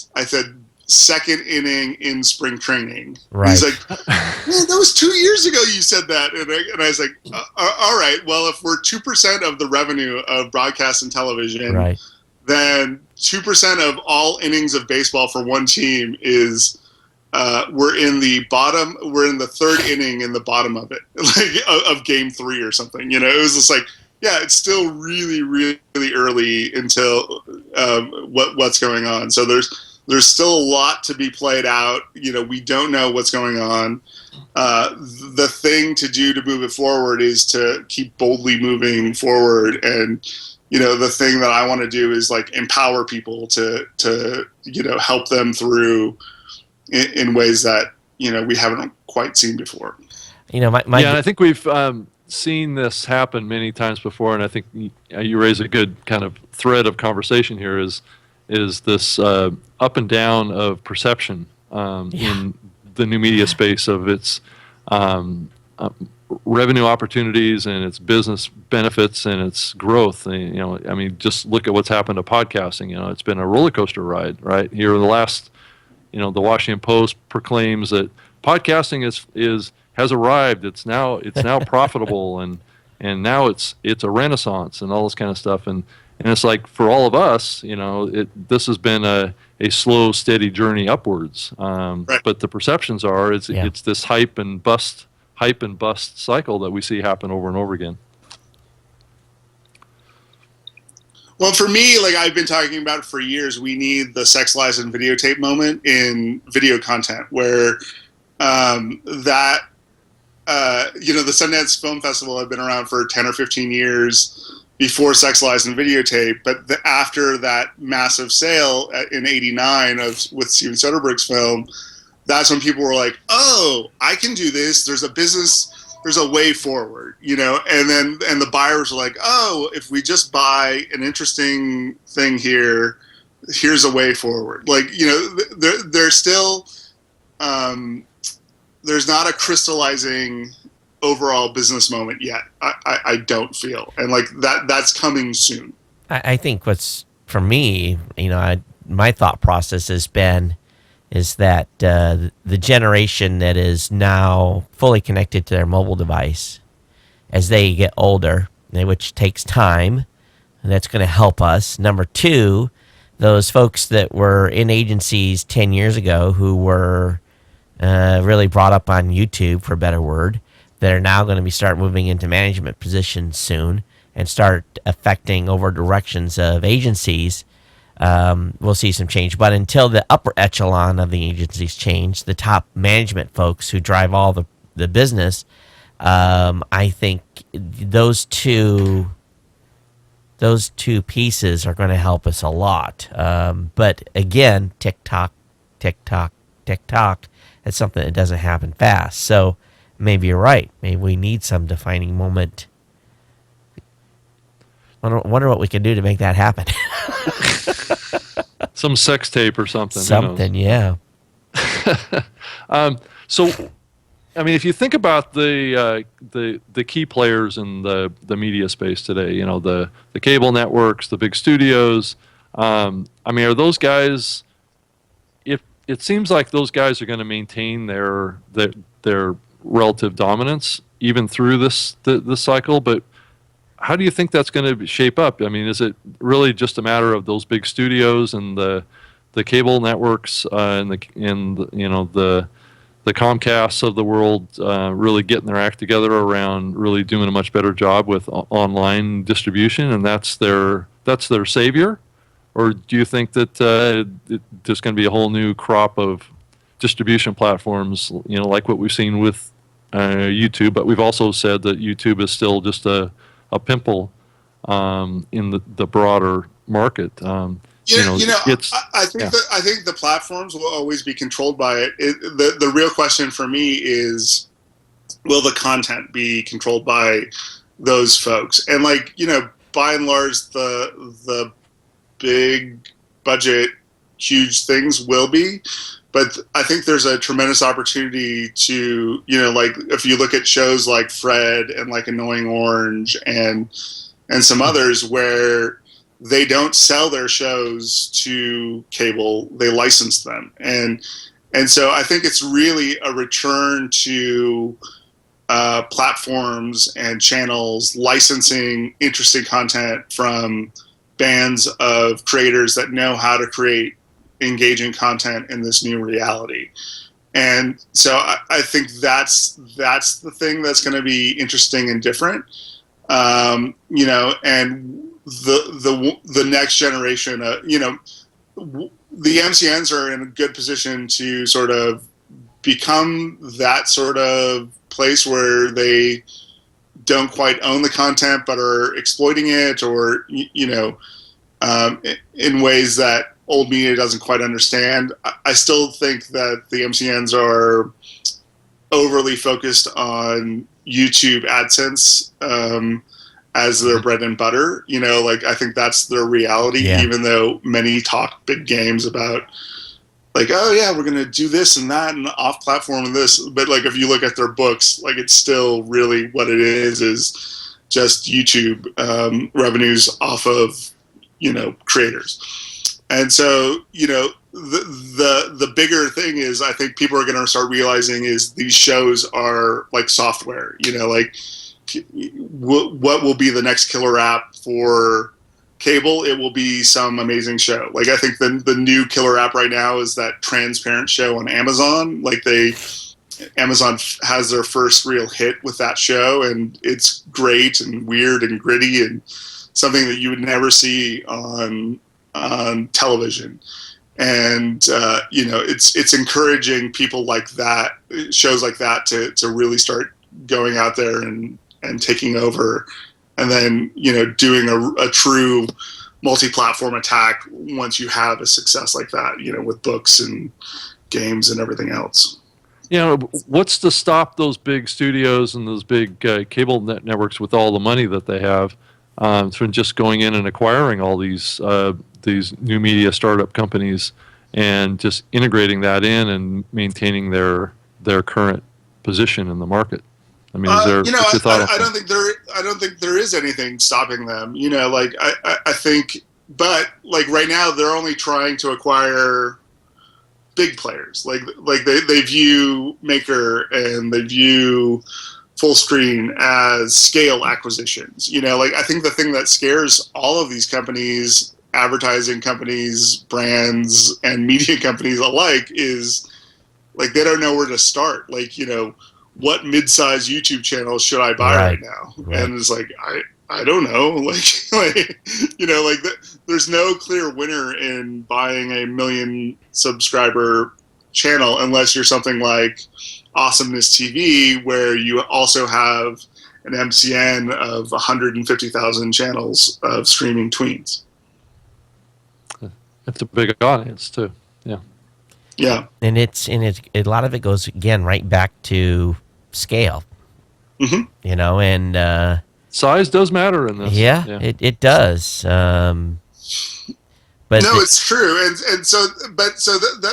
second inning in spring training. Right. He's like, man, that was 2 years ago you said that. And I was like, all right, well, if we're 2% of the revenue of broadcast and television, right, then 2% of all innings of baseball for one team is we're in the third inning in the bottom of it, like of game 3 or something. It was just like, yeah, it's still really, really early until what's going on. So there's still a lot to be played out. We don't know what's going on. The thing to do to move it forward is to keep boldly moving forward. And, the thing that I want to do is like empower people to help them through in ways that, we haven't quite seen before. And I think we've seen this happen many times before, and I think you raise a good kind of thread of conversation here is this up and down of perception in the new media space of its revenue opportunities and its business benefits and its growth. And, just look at what's happened to podcasting. It's been a roller coaster ride, right? Here in the last, the Washington Post proclaims that podcasting has arrived. It's now profitable, and now it's a renaissance and all this kind of stuff. And it's like, for all of us, this has been a slow, steady journey upwards. Right. But the perceptions are it's this hype and bust cycle that we see happen over and over again. Well, for me, like I've been talking about it for years, we need the sex, lies, and videotape moment in video content where the Sundance Film Festival had been around for 10 or 15 years before Sex, Lies, and Videotape, but after that massive sale in '89 with Steven Soderbergh's film, that's when people were like, oh, I can do this. There's a business, there's a way forward, and the buyers were like, oh, if we just buy an interesting thing here, here's a way forward. Like, there's still, there's not a crystallizing overall business moment yet. I don't feel, and like that's coming soon. I think what's, for me, my thought process has been is that the generation that is now fully connected to their mobile device, as they get older, which takes time, and that's going to help us. Number two, those folks that were in agencies 10 years ago who were really brought up on YouTube, for a better word, that are now going to start moving into management positions soon and start affecting over directions of agencies. We'll see some change. But until the upper echelon of the agencies change, the top management folks who drive all the business, I think those two pieces are going to help us a lot. But again, tick-tock, tick-tock, tick-tock, it's something that doesn't happen fast. So maybe you're right. Maybe we need some defining moment. Wonder what we can do to make that happen. Some sex tape or something. Something, yeah. So, I mean, if you think about the key players in the media space today, the cable networks, the big studios. I mean, are those guys? If it seems like those guys are going to maintain their relative dominance even through this cycle, but how do you think that's going to shape up? I mean, is it really just a matter of those big studios and the cable networks and the Comcasts of the world really getting their act together around really doing a much better job with online distribution, and that's their savior? Or do you think that there's going to be a whole new crop of distribution platforms, like what we've seen with YouTube? But we've also said that YouTube is still just a pimple in the broader market. I think the platforms will always be controlled by it. The real question for me is, will the content be controlled by those folks? And by and large, the big budget, huge things will be. But I think there's a tremendous opportunity to, if you look at shows like Fred and like Annoying Orange and some others where they don't sell their shows to cable, they license them. And so I think it's really a return to platforms and channels licensing interesting content from bands of creators that know how to create engaging content in this new reality. And so I think that's the thing that's going to be interesting and different. And the next generation, the MCNs are in a good position to sort of become that sort of place where they don't quite own the content but are exploiting it, or in ways that old media doesn't quite understand. I still think that the MCNs are overly focused on YouTube AdSense as their bread and butter. I think that's their reality, even though many talk big games about oh yeah, we're going to do this and that and off platform and this. But if you look at their books, it's still really what it is just YouTube revenues off of, creators. And so, the bigger thing is, I think people are going to start realizing is these shows are like software. What will be the next killer app for cable? It will be some amazing show. I think the new killer app right now is that Transparent show on Amazon. Amazon has their first real hit with that show, and it's great and weird and gritty and something that you would never see on television. And it's encouraging people like that, shows like that, to really start going out there and taking over, and then doing a true multi-platform attack once you have a success like that, with books and games and everything else. What's to stop those big studios and those big cable networks with all the money that they have from just going in and acquiring all these new media startup companies and just integrating that in and maintaining their current position in the market? I mean, is there? What's your thought? I don't think there is anything stopping them. I think, but right now they're only trying to acquire big players. They view Maker and they view full screen as scale acquisitions. Like I think the thing that scares all of these companies, advertising companies, brands, and media companies alike, is like they don't know where to start. Like, what mid-sized YouTube channel should I buy right now? Right. And it's like I don't know. There's no clear winner in buying a 1 million subscriber channel unless you're something like Awesomeness TV, where you also have an MCN of 150,000 channels of streaming tweens. It's a big audience too. Yeah. Yeah. And a lot of it goes again right back to scale. Mm-hmm. And size does matter in this. Yeah. It does. But no, it's true, and so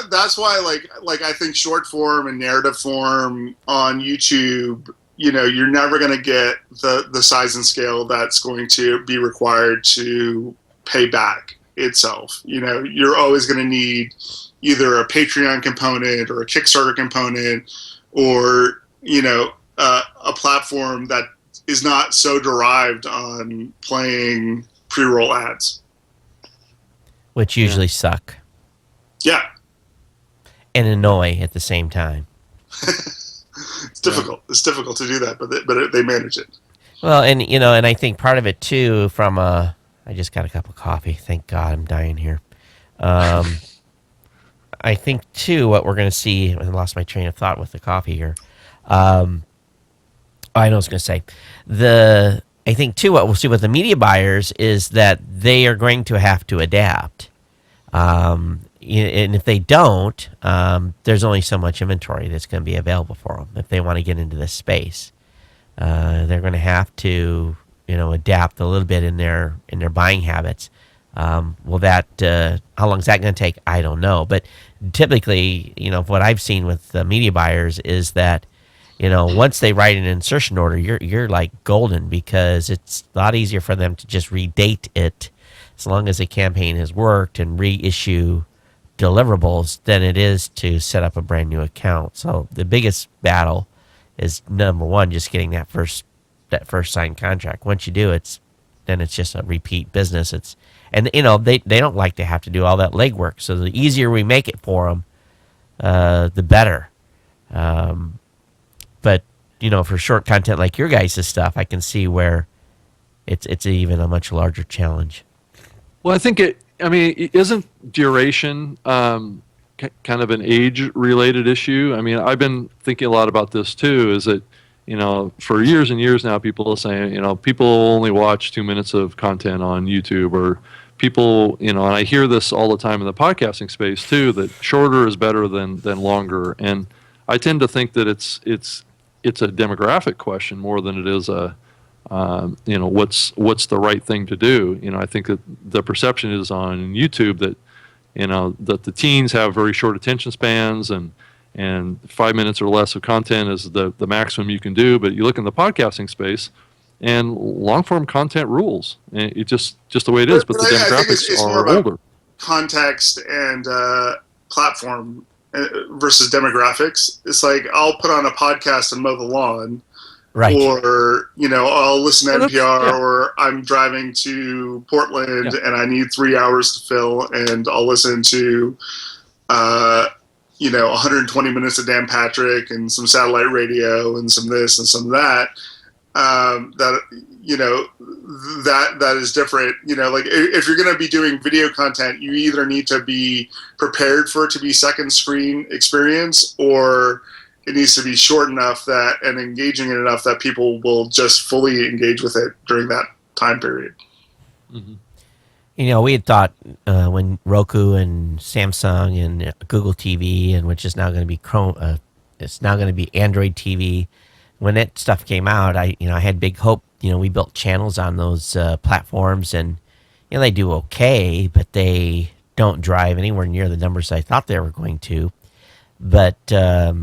that's why like I think short form and narrative form on YouTube, you're never going to get the size and scale that's going to be required to pay back itself. You're always going to need either a Patreon component or a Kickstarter component, or a platform that is not so derived on playing pre-roll ads. Which usually suck. Yeah. And annoy at the same time. It's difficult. Yeah. It's difficult to do that, but they manage it. Well, and and I think part of it too, I just got a cup of coffee. Thank God, I'm dying here. I think too, what we're going to see. I lost my train of thought with the coffee here. I know what I was going to say. I think, too, what we'll see with the media buyers is that they are going to have to adapt. And if they don't, there's only so much inventory that's going to be available for them if they want to get into this space. They're going to have to, adapt a little bit in their buying habits. How long is that going to take? I don't know. But typically, what I've seen with the media buyers is that, once they write an insertion order, you're like golden, because it's a lot easier for them to just redate it as long as the campaign has worked and reissue deliverables than it is to set up a brand new account. So the biggest battle is, number one, just getting that first signed contract. Once you do, then it's just a repeat business. They don't like to have to do all that legwork. So the easier we make it for them, the better. But for short content like your guys' stuff, I can see where it's even a much larger challenge. Well, I think isn't duration kind of an age-related issue? I mean, I've been thinking a lot about this too. Is that for years and years now, people are saying people only watch 2 minutes of content on YouTube, or people and I hear this all the time in the podcasting space too, that shorter is better than longer, and I tend to think that it's a demographic question more than it is a what's the right thing to do. I think that the perception is on YouTube that that the teens have very short attention spans, and 5 minutes or less of content is the maximum you can do. But you look in the podcasting space, and long form content rules. And it's just the way it is. But the demographics it's are older. Context and platform versus demographics. It's like I'll put on a podcast and mow the lawn, right? Or I'll listen to NPR, or I'm driving to Portland and I need 3 hours to fill, and I'll listen to 120 minutes of Dan Patrick and some satellite radio and some this and some that. That is different. Like if you're going to be doing video content, you either need to be prepared for it to be second screen experience, or it needs to be short enough and engaging enough that people will just fully engage with it during that time period. Mm-hmm. We had thought when Roku and Samsung and Google TV, and which is now going to be Chrome, it's now going to be Android TV. When that stuff came out, I had big hope. We built channels on those platforms, and they do okay, but they don't drive anywhere near the numbers I thought they were going to. But I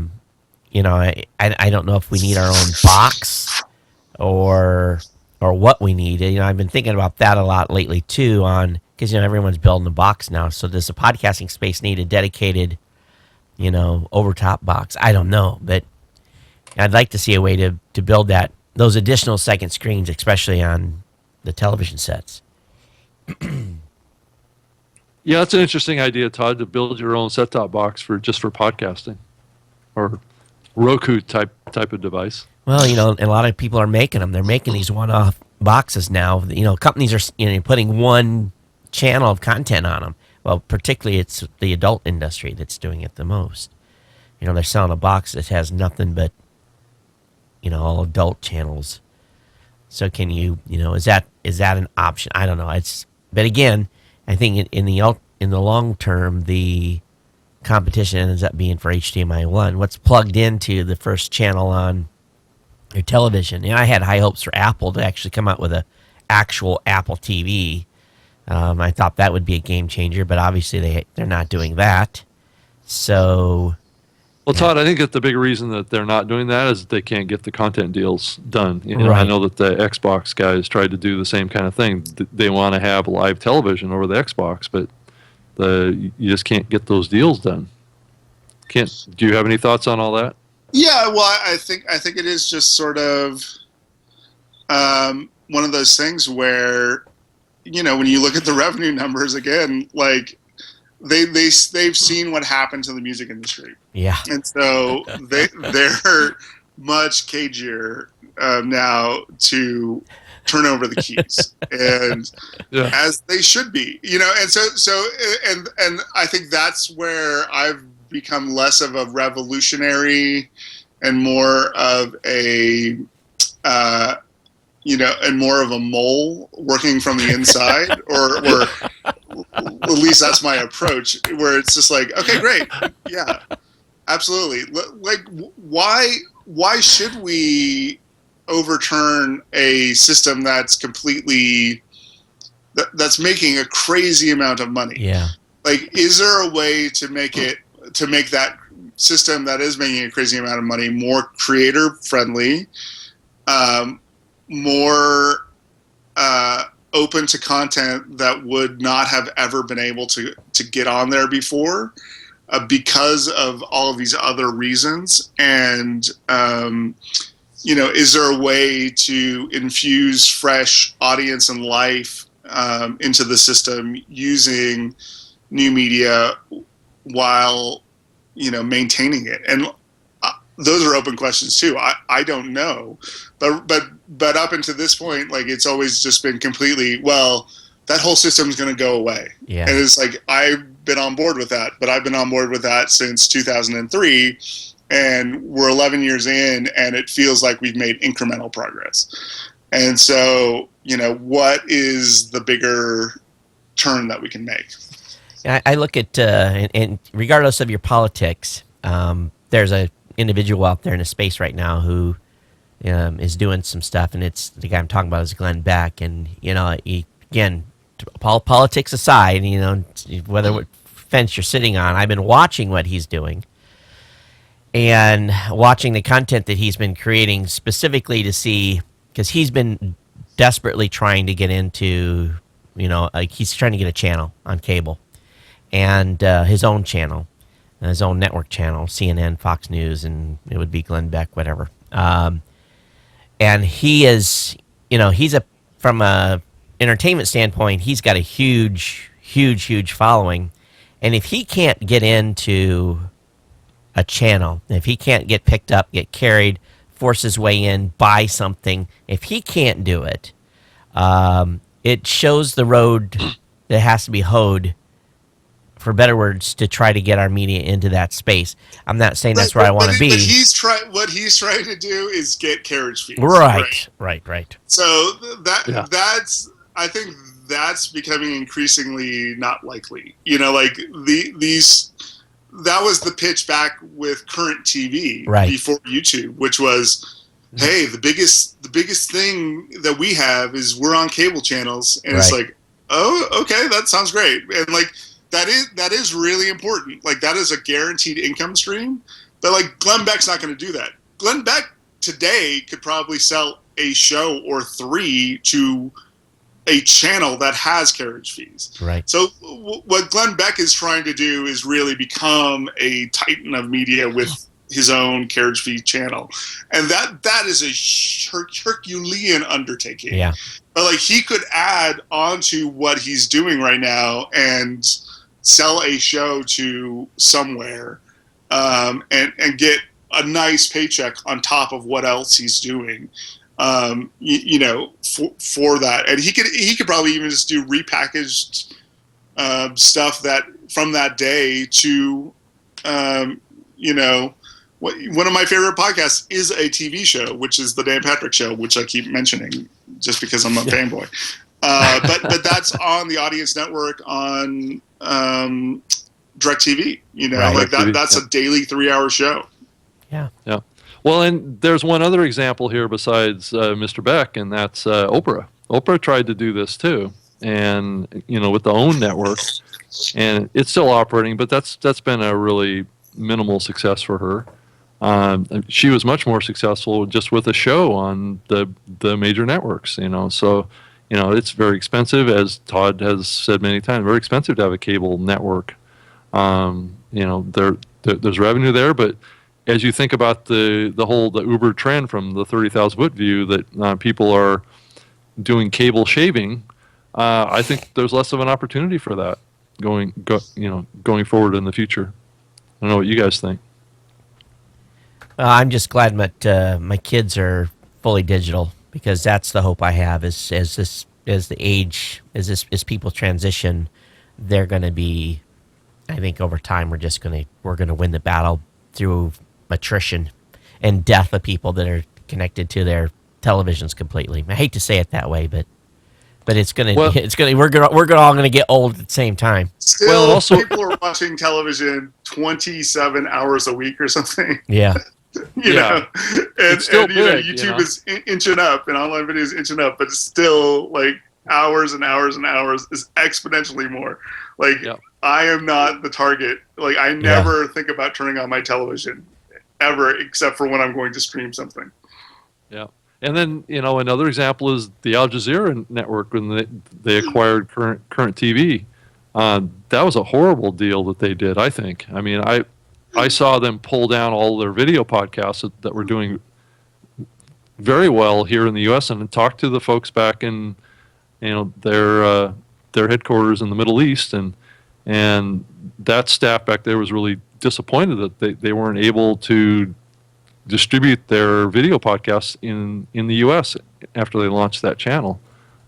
don't know if we need our own box or what we need. I've been thinking about that a lot lately too, because everyone's building a box now. So does the podcasting space need a dedicated overtop box? I don't know, but I'd like to see a way to build those additional second screens, especially on the television sets. Yeah, that's an interesting idea, Todd, to build your own set-top box for podcasting, or Roku type of device. Well, and a lot of people are making them. They're making these one-off boxes now. Companies are putting one channel of content on them. Well, particularly it's the adult industry that's doing it the most. They're selling a box that has nothing but all adult channels. So can is that an option? I don't know. But again, I think in the long term, the competition ends up being for HDMI 1. What's plugged into the first channel on your television? And I had high hopes for Apple to actually come out with a actual Apple TV. I thought that would be a game changer, but obviously they're not doing that. So, well, Todd, I think that the big reason that they're not doing that is that they can't get the content deals done. Right. I know that the Xbox guys tried to do the same kind of thing. They want to have live television over the Xbox, but you just can't get those deals done. Do you have any thoughts on all that? Yeah, well, I think it is just sort of one of those things where, when you look at the revenue numbers again, like they've seen what happened to the music industry. Yeah. And so they're much cagier now to turn over the keys, and as they should be, and so I think that's where I've become less of a revolutionary and more of a and more of a mole working from the inside, or at least that's my approach, where it's just like, okay, great, yeah, absolutely. Like, why should we overturn a system that's completely that's making a crazy amount of money? Yeah. Like, is there a way to make that system that is making a crazy amount of money more creator friendly, more open to content that would not have ever been able to get on there before, because of all of these other reasons? And is there a way to infuse fresh audience and life into the system using new media while maintaining it? And those are open questions too. I don't know, but up until this point, like, it's always just been completely, well, that whole system is going to go away. Yeah. And it's like, I've been on board with that, but I've been on board with that since 2003, and we're 11 years in, and it feels like we've made incremental progress. And so, what is the bigger turn that we can make? I look at, and regardless of your politics, there's a individual out there in the space right now who is doing some stuff, and it's the guy I'm talking about is Glenn Beck. And again, politics aside, what fence you're sitting on, I've been watching what he's doing and watching the content that he's been creating specifically to see, because he's been desperately trying to get into, he's trying to get a channel on cable, and his own channel, his own network channel, CNN, Fox News, and it would be Glenn Beck, whatever. And he is, from a entertainment standpoint, he's got a huge, huge, huge following. And if he can't get into a channel, if he can't get picked up, get carried, force his way in, buy something, if he can't do it, it shows the road that has to be hoed, for better words, to try to get our media into that space. I'm not saying that's where I want to be. But what he's trying to do is get carriage fees. Right. So that's, I think that's becoming increasingly not likely. Like that was the pitch back with current TV before YouTube, which was, hey, the biggest thing that we have is we're on cable channels, and it's like, oh, okay, that sounds great, and like, that is really important. Like, that is a guaranteed income stream. But like, Glenn Beck's not going to do that. Glenn Beck today could probably sell a show or three to a channel that has carriage fees. Right. So what Glenn Beck is trying to do is really become a titan of media with his own carriage feed channel, and that is a Herculean undertaking. Yeah. But like he could add onto what he's doing right now and sell a show to somewhere, and get a nice paycheck on top of what else he's doing. For that, and he could probably even just do repackaged stuff that from that day to, one of my favorite podcasts is a TV show, which is the Dan Patrick Show, which I keep mentioning just because I'm a fanboy. But that's on the Audience Network on DirecTV. Right. Like that's a daily 3-hour show. Yeah. Yeah. Well, and there's one other example here besides Mr. Beck, and that's Oprah. Oprah tried to do this too, and with the OWN network, and it's still operating, but that's been a really minimal success for her. She was much more successful just with a show on the major networks. So it's very expensive, as Todd has said many times. Very expensive to have a cable network. There's revenue there, but as you think about the Uber trend from the 30,000-foot view that people are doing cable shaving, I think there's less of an opportunity for that going forward in the future. I don't know what you guys think. I'm just glad my kids are fully digital, because that's the hope I have. As people transition, they're going to be. I think over time we're going to win the battle through attrition and death of people that are connected to their televisions completely. I hate to say it that way, but it's gonna we're all gonna get old at the same time. Still, also people are watching television 27 hours a week or something. Yeah. YouTube is inching up, and online video is inching up, but it's still like hours and hours and hours is exponentially more. Like, I am not the target. Like, I never think about turning on my television ever, except for when I'm going to stream something. Yeah. And then, another example is the Al Jazeera network when they acquired current TV. That was a horrible deal that they did, I think. I mean, I saw them pull down all their video podcasts that were doing very well here in the U.S. and talked to the folks back in, their headquarters in the Middle East, and that staff back there was really disappointed that they weren't able to distribute their video podcasts in the U.S. after they launched that channel.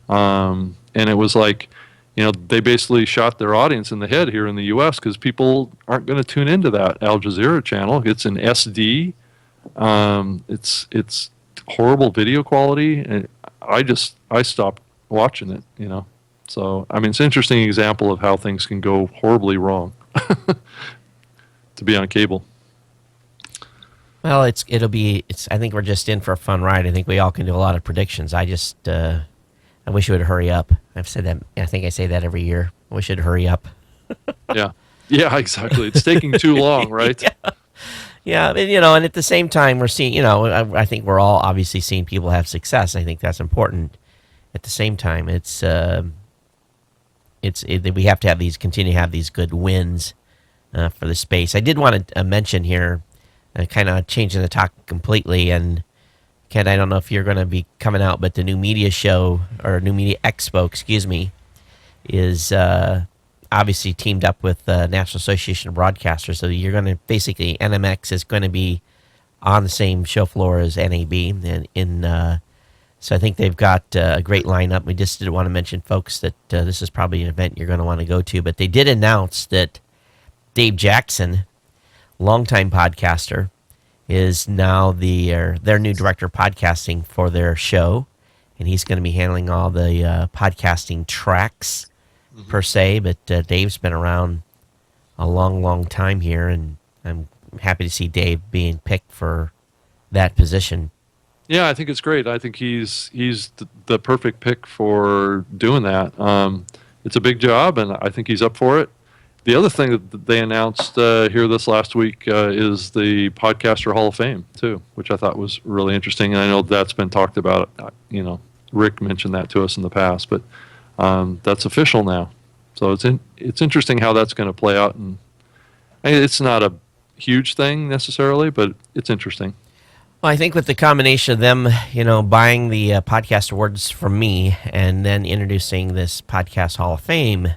And it was like, they basically shot their audience in the head here in the U.S. because people aren't going to tune into that Al Jazeera channel. It's an SD. It's horrible video quality, and I stopped watching it. So I mean, it's an interesting example of how things can go horribly wrong to be on cable. Well, I think we're just in for a fun ride. I think we all can do a lot of predictions. I wish it would hurry up. I've said that. I think I say that every year. I wish it'd hurry up. Yeah, exactly. It's taking too long, right? Yeah, and at the same time, we're seeing, I think we're all obviously seeing people have success. I think that's important. At the same time, we have to continue to have these good wins for the space. I did want to mention here, kind of changing the talk completely, and Kent, I don't know if you're going to be coming out, but the New Media Show, or New Media Expo, excuse me, is obviously teamed up with the National Association of Broadcasters. So you're going to basically, NMX is going to be on the same show floor as NAB. So I think they've got a great lineup. We just did want to mention, folks, that this is probably an event you're going to want to go to. But they did announce that Dave Jackson, longtime podcaster, is now their new director of podcasting for their show, and he's going to be handling all the podcasting tracks per se. But Dave's been around a long, long time here, and I'm happy to see Dave being picked for that position. Yeah, I think it's great. I think he's the perfect pick for doing that. It's a big job, and I think he's up for it. The other thing that they announced here this last week is the Podcaster Hall of Fame, too, which I thought was really interesting. And I know that's been talked about. Rick mentioned that to us in the past, but that's official now. So it's interesting how that's going to play out. And it's not a huge thing necessarily, but it's interesting. Well, I think with the combination of them, buying the podcast awards from me and then introducing this podcast Hall of Fame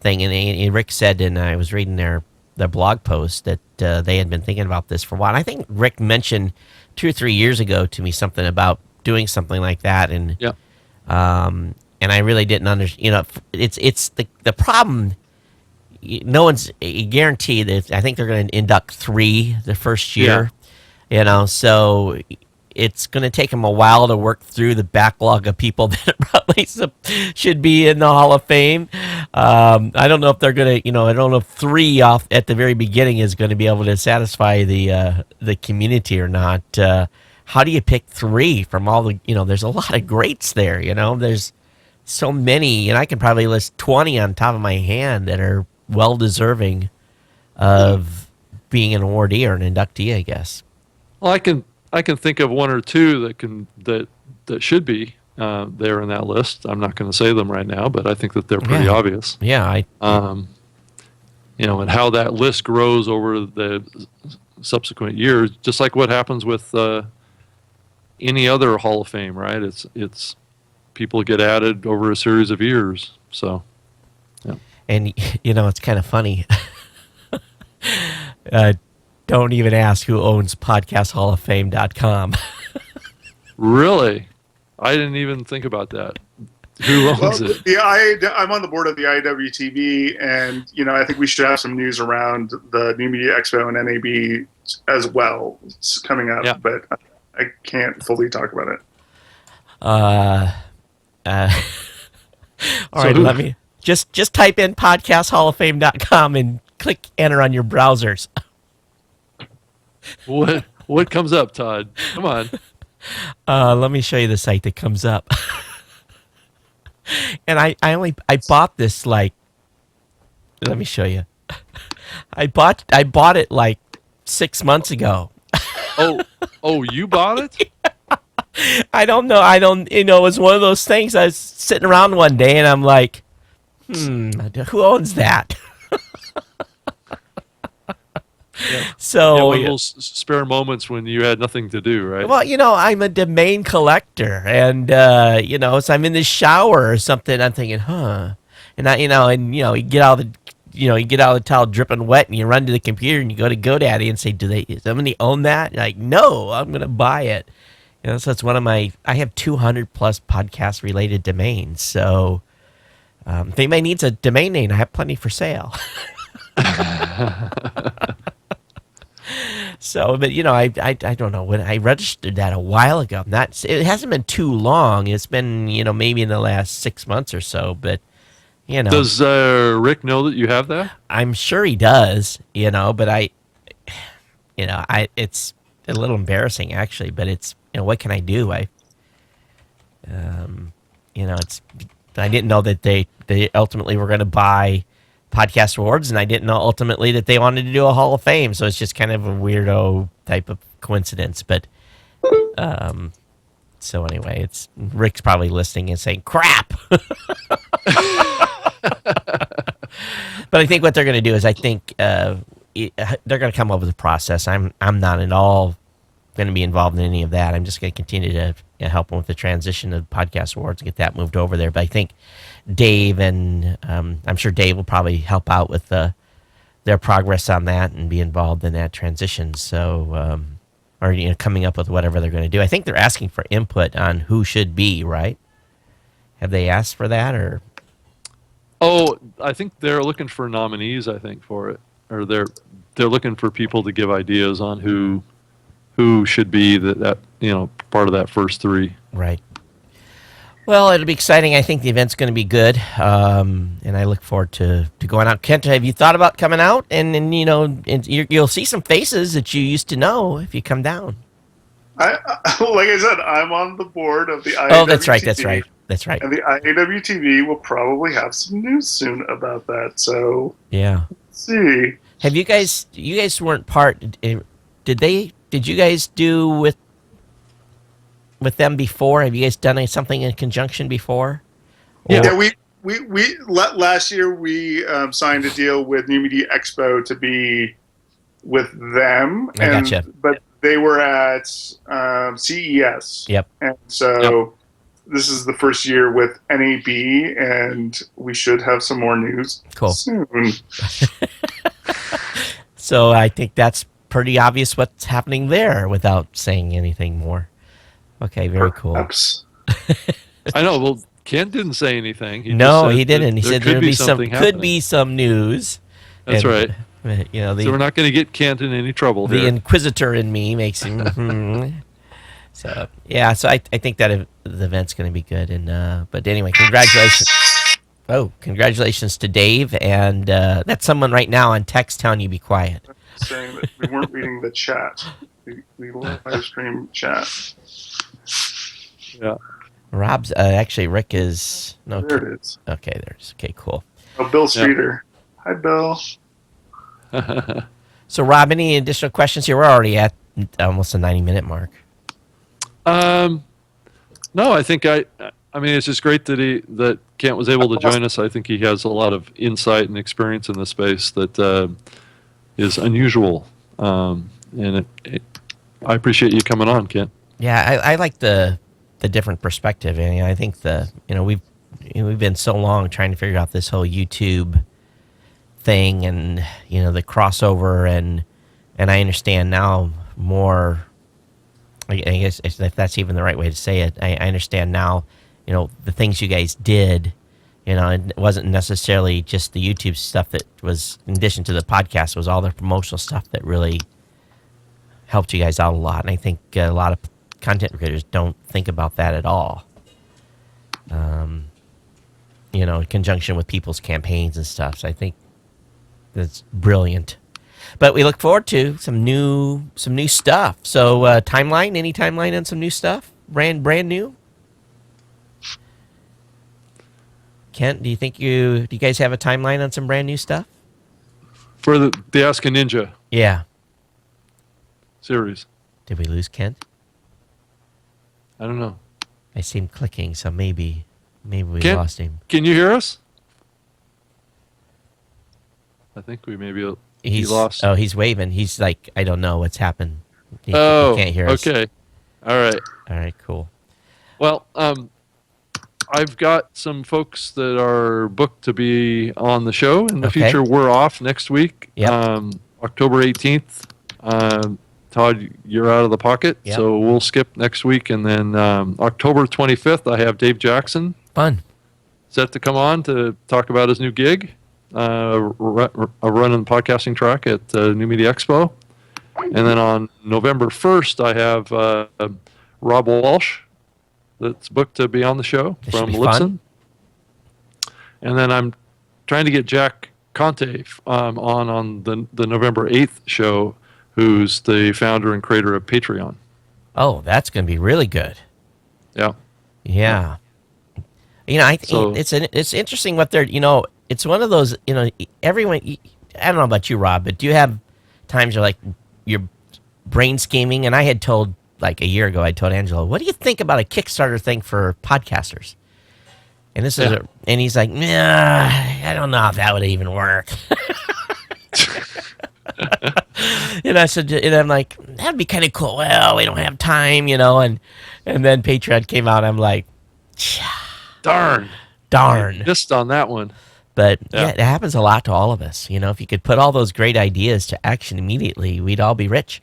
thing, and Rick said, and I was reading their blog post that they had been thinking about this for a while. And I think Rick mentioned 2 or 3 years ago to me something about doing something like that, and Yeah. and I really didn't understand. It's the problem. No one's guaranteed that. I think they're going to induct 3 the first year. So it's going to take them a while to work through the backlog of people that probably should be in the Hall of Fame. I don't know if they're going to, I don't know if 3 off at the very beginning is going to be able to satisfy the community or not. How do you pick 3 from all the, there's a lot of greats there, there's so many, and I can probably list 20 on top of my hand that are well deserving of being an awardee or an inductee, I guess. Well, I can think of 1 or 2 that should be there in that list. I'm not going to say them right now, but I think that they're pretty obvious. Yeah, and how that list grows over the subsequent years, just like what happens with any other Hall of Fame, right? It's people get added over a series of years. So, yeah. And it's kind of funny. Don't even ask who owns podcasthalloffame.com. Really? I didn't even think about that. Who owns it? I'm on the board of the IWTV, and I think we should have some news around the New Media Expo and NAB as well. It's coming up, but I can't fully talk about it. All right, let me just type in podcasthalloffame.com and click enter on your browsers. What comes up, Todd? Come on. Let me show you the site that comes up. And I bought this let me show you. I bought it like 6 months ago. Oh, you bought it? I don't know. It was one of those things. I was sitting around one day and I'm like, who owns that? Yeah. So one of those spare moments when you had nothing to do, right? Well, I'm a domain collector, and so I'm in the shower or something. I'm thinking, and you get out of the towel dripping wet, and you run to the computer and you go to GoDaddy and say, does somebody own that? You're like, no, I'm going to buy it. So it's one of I have 200 plus podcast related domains. So if anybody needs a domain name, I have plenty for sale. So, but I don't know, when I registered that a while ago. It hasn't been too long. It's been maybe in the last 6 months or so. But does Rick know that you have that? I'm sure he does. But it's a little embarrassing actually. But it's what can I do? I didn't know that they ultimately were going to buy podcast awards, and I didn't know ultimately that they wanted to do a Hall of Fame, so it's just kind of a weirdo type of coincidence. But so anyway, it's Rick's probably listening and saying crap. But I think what they're going to do is they're going to come up with a process. I'm not at all going to be involved in any of that. I'm just going to continue to help them with the transition of podcast awards and get that moved over there. But I think Dave and I'm sure Dave will probably help out with their progress on that and be involved in that transition. So, or coming up with whatever they're going to do. I think they're asking for input on who should be, right? Have they asked for that, or? Oh, I think they're looking for nominees. I think for it, or they're looking for people to give ideas on who should be that part of that first 3. Right. Well, it'll be exciting. I think the event's going to be good, and I look forward to going out. Kent, have you thought about coming out? And you'll see some faces that you used to know if you come down. Like I said, I'm on the board of the IWTV. Oh, that's right. And the IWTV will probably have some news soon about that. So yeah, let's see. Have you guys? You guys weren't part. Did you guys do with them before? Have you guys done something in conjunction before? Yeah, we last year we signed a deal with New Media Expo to be with them, I gotcha. but they were at CES. Yep. And so this is the first year with NAB, and we should have some more news soon. So I think that's pretty obvious what's happening there without saying anything more. Okay, very cool. I know. Well, Kent didn't say anything. He didn't. He said there could be some news. That's right. So we're not going to get Kent in any trouble the here. inquisitor in me makes him. So yeah, so I think that the event's going to be good. And but anyway, congratulations. Oh, congratulations to Dave, and that's someone right now on text telling you be quiet. Saying that we weren't reading the chat. We live stream chat. Yeah. Rob's actually Rick is there it is. Okay, there's okay, cool. Oh, Bill Streeter. Hi, Bill. So, Rob, any additional questions here? We're already at almost a 90-minute mark. No, I think I mean, it's just great that Kent was able to join us. I think he has a lot of insight and experience in the space that is unusual, and I appreciate you coming on, Kent. Yeah, I like the different perspective, and I think we've been so long trying to figure out this whole YouTube thing, and the crossover, and I understand now more. I guess if that's even the right way to say it, I understand now. The things you guys did. It wasn't necessarily just the YouTube stuff that was, in addition to the podcast, was all the promotional stuff that really helped you guys out a lot. And I think a lot of content creators don't think about that at all. In conjunction with people's campaigns and stuff. So I think that's brilliant. But we look forward to some new stuff. So timeline, any timeline on some new stuff? Brand new? Kent, do you guys have a timeline on some brand new stuff? For the Ask a Ninja series. Did we lose Kent? I don't know. I see him clicking, so maybe we Kent, lost him. Can you hear us? I think we maybe he lost. Oh, he's waving. He's like, I don't know what's happened. He can't hear us. Okay. All right, cool. Well, I've got some folks that are booked to be on the show in the future. We're off next week, October 18th. Todd, you're out of the pocket, so we'll skip next week. And then October 25th, I have Dave Jackson. Fun. Set to come on to talk about his new gig, a run on the podcasting track at New Media Expo. And then on November 1st, I have Rob Walsh that's booked to be on the show from Lipson. And then I'm trying to get Jack Conte on the November 8th show, who's the founder and creator of Patreon. Oh, that's going to be really good. Yeah. Yeah. I think it's interesting what they're, it's one of those, everyone, I don't know about you, Rob, but do you have times you're brain scheming? And I had told, a year ago, I told Angelo, what do you think about a Kickstarter thing for podcasters? And this is and he's like, nah, I don't know if that would even work. I said, and I'm like, that'd be kind of cool. Well, we don't have time, and then Patreon came out. I'm like, darn, I missed on that one. But it happens a lot to all of us. If you could put all those great ideas to action immediately, we'd all be rich.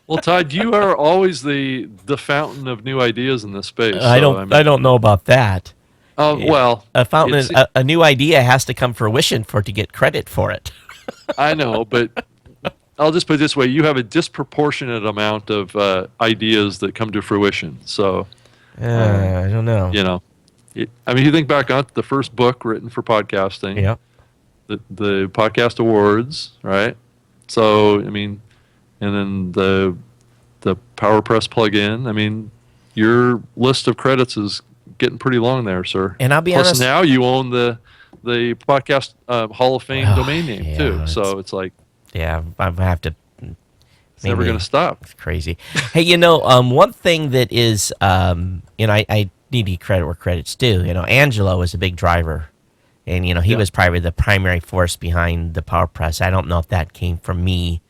Well, Todd, you are always the fountain of new ideas in this space. I don't know about that. Well, a fountain is a new idea has to come fruition for it to get credit for it. I know, but I'll just put it this way: you have a disproportionate amount of ideas that come to fruition. So, I don't know. You think back on the first book written for podcasting. Yeah. The podcast awards, right? So, and then the PowerPress plugin. Your list of credits is getting pretty long there, sir. And I'll be honest. Plus, now you own the podcast Hall of Fame domain name too. So it's like, I have to. It's never going to stop. It's crazy. Hey, one thing that is, I need to credit where credit's due. Angelo is a big driver And he was probably the primary force behind the PowerPress. I don't know if that came from me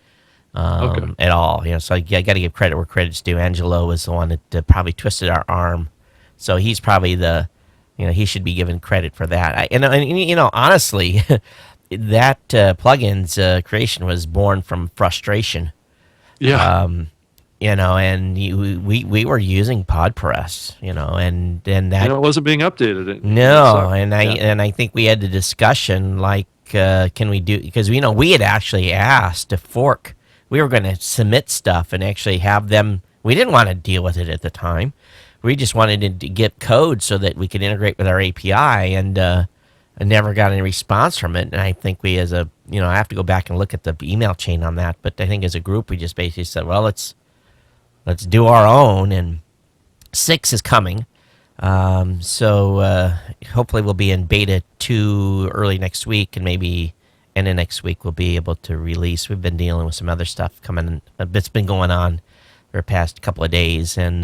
at all. So I got to give credit where credit's due. Angelo was the one that probably twisted our arm, so he's probably he should be given credit for that. Honestly, that plugin's creation was born from frustration. Yeah. And we were using PodPress, and that it wasn't being updated. No, and I think we had the discussion like, can we do, because we had actually asked to fork. We were going to submit stuff and actually have them. We didn't want to deal with it at the time. We just wanted to get code so that we could integrate with our API, and I never got any response from it. And I think we, I have to go back and look at the email chain on that. But I think as a group, we just basically said, well, let's do our own, and 6 is coming. So hopefully we'll be in beta 2 early next week, and maybe end of next week we'll be able to release. We've been dealing with some other stuff coming. It's been going on for the past couple of days, and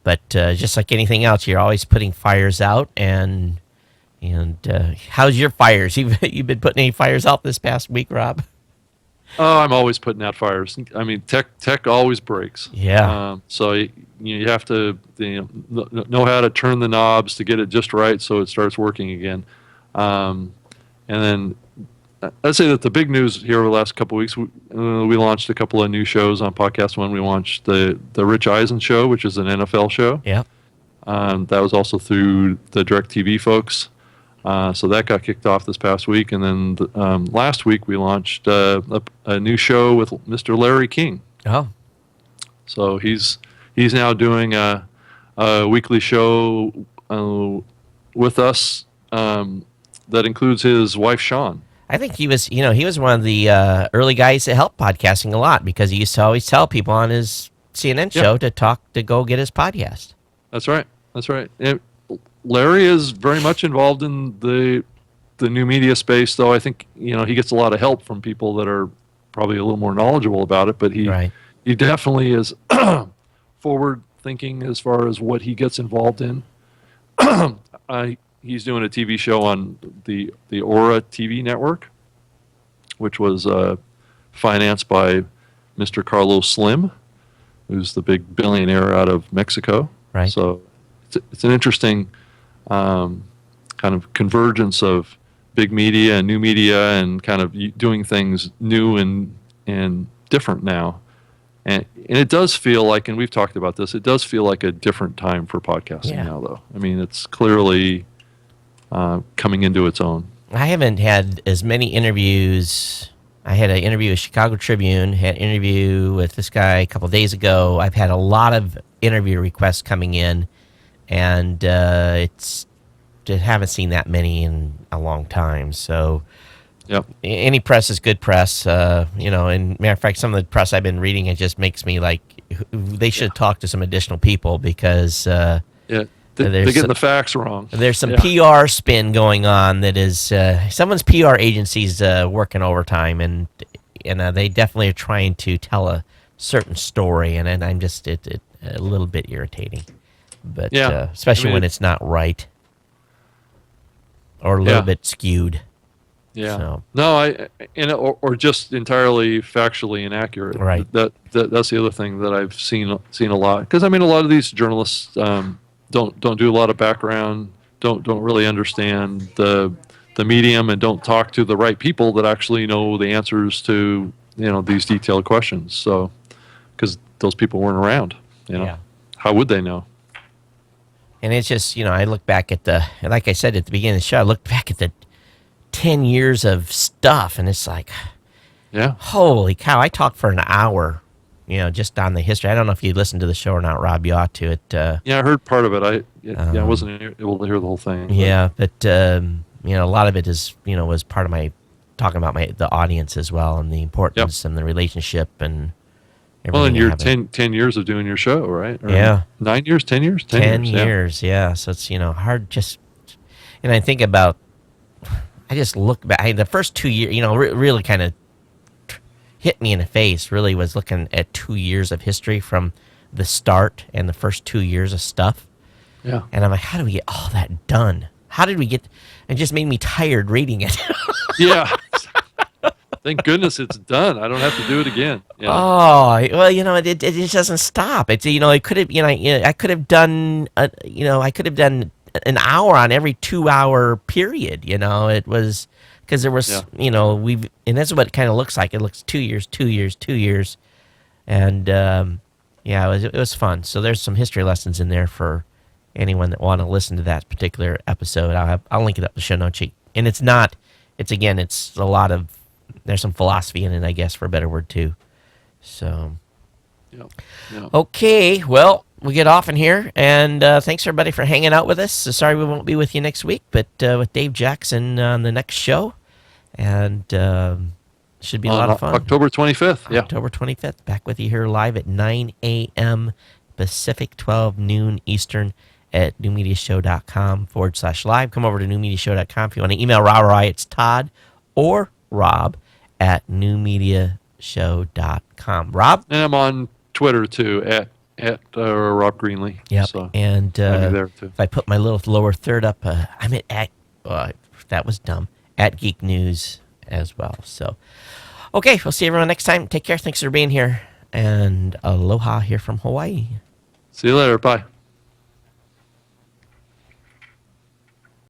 but just like anything else, you're always putting fires out. And how's your fires? You've been putting any fires out this past week, Rob? Oh, I'm always putting out fires. I mean, tech always breaks. Yeah. So you have to know how to turn the knobs to get it just right so it starts working again. And then I'd say that the big news here over the last couple of weeks, we launched a couple of new shows on Podcast One. We launched the Rich Eisen Show, which is an NFL show. Yeah. That was also through the DirecTV folks. So that got kicked off this past week. And then last week we launched a new show with Mr. Larry King. Oh. So he's now doing a weekly show with us that includes his wife, Sean. I think he was one of the early guys that helped podcasting a lot, because he used to always tell people on his CNN show to go get his podcast. That's right. And Larry is very much involved in the new media space, though I think he gets a lot of help from people that are probably a little more knowledgeable about it. But he definitely is forward thinking as far as what he gets involved in. He's doing a TV show on the Aura TV network, which was financed by Mr. Carlos Slim, who's the big billionaire out of Mexico. Right. So it's an interesting kind of convergence of big media and new media, and kind of doing things new and different now. And it does feel like, and we've talked about this, it does feel like a different time for podcasting now, though. I mean, it's clearly coming into its own. I haven't had as many interviews. I had an interview with Chicago Tribune, had an interview with this guy a couple days ago. I've had a lot of interview requests coming in, and haven't seen that many in a long time. So any press is good press. And matter of fact, some of the press I've been reading, it just makes me like, they should talk to some additional people, because they're getting the facts wrong. There's some PR spin going on that is someone's PR agency's working overtime, and they definitely are trying to tell a certain story, and I'm just a little bit irritating, but especially when it's not right or a little bit skewed. Yeah. So. No, or just entirely factually inaccurate. Right. That's the other thing that I've seen a lot, because I mean, a lot of these journalists don't do a lot of background, don't really understand the medium, and don't talk to the right people that actually know the answers to these detailed questions. So, because those people weren't around, how would they know? And it's just I look back at like I said at the beginning of the show, I look back at the 10 years of stuff, and it's like, holy cow! I talked for an hour. Just on the history. I don't know if you listened to the show or not, Rob. You ought to. I heard part of it. I wasn't able to hear the whole thing. But a lot of it is was part of my talking about the audience as well, and the importance and the relationship and everything. Well, and you're 10 years of doing your show, right? Or 9 years, 10 years, 10 years. Yeah. So it's hard just. And I think about. I just look back. The first 2 years, really kind of hit me in the face. Really was looking at 2 years of history from the start and the first 2 years of stuff. Yeah. And I'm like, how do we get all that done? how did we get? It just made me tired reading it. Yeah. Thank goodness it's done. I don't have to do it again. Yeah. Oh, well, it just doesn't stop. It's, it could have, I could have done, I could have done an hour on every 2 hour period. It was because there was, and that's what it kind of looks like. It looks 2 years, 2 years, 2 years, and it was fun. So there's some history lessons in there for anyone that want to listen to that particular episode. I'll link it up in the show notes sheet. And it's a lot of. There's some philosophy in it, I guess, for a better word, too. So, Okay, well, we get off in here, and thanks, everybody, for hanging out with us. So sorry we won't be with you next week, but with Dave Jackson on the next show, and should be a lot of fun. October 25th, yeah. October 25th, back with you here live at 9 a.m. Pacific, 12 noon Eastern at newmediashow.com/live. Come over to newmediashow.com. If you want to email Rob or I, it's Todd or Rob at newmediashow.com. Rob? And I'm on Twitter, too, at Rob Greenlee. Yep. So and there too. If I put my little lower third up, I'm at that was dumb, at Geek News as well. So, okay, we'll see everyone next time. Take care. Thanks for being here. And aloha here from Hawaii. See you later. Bye.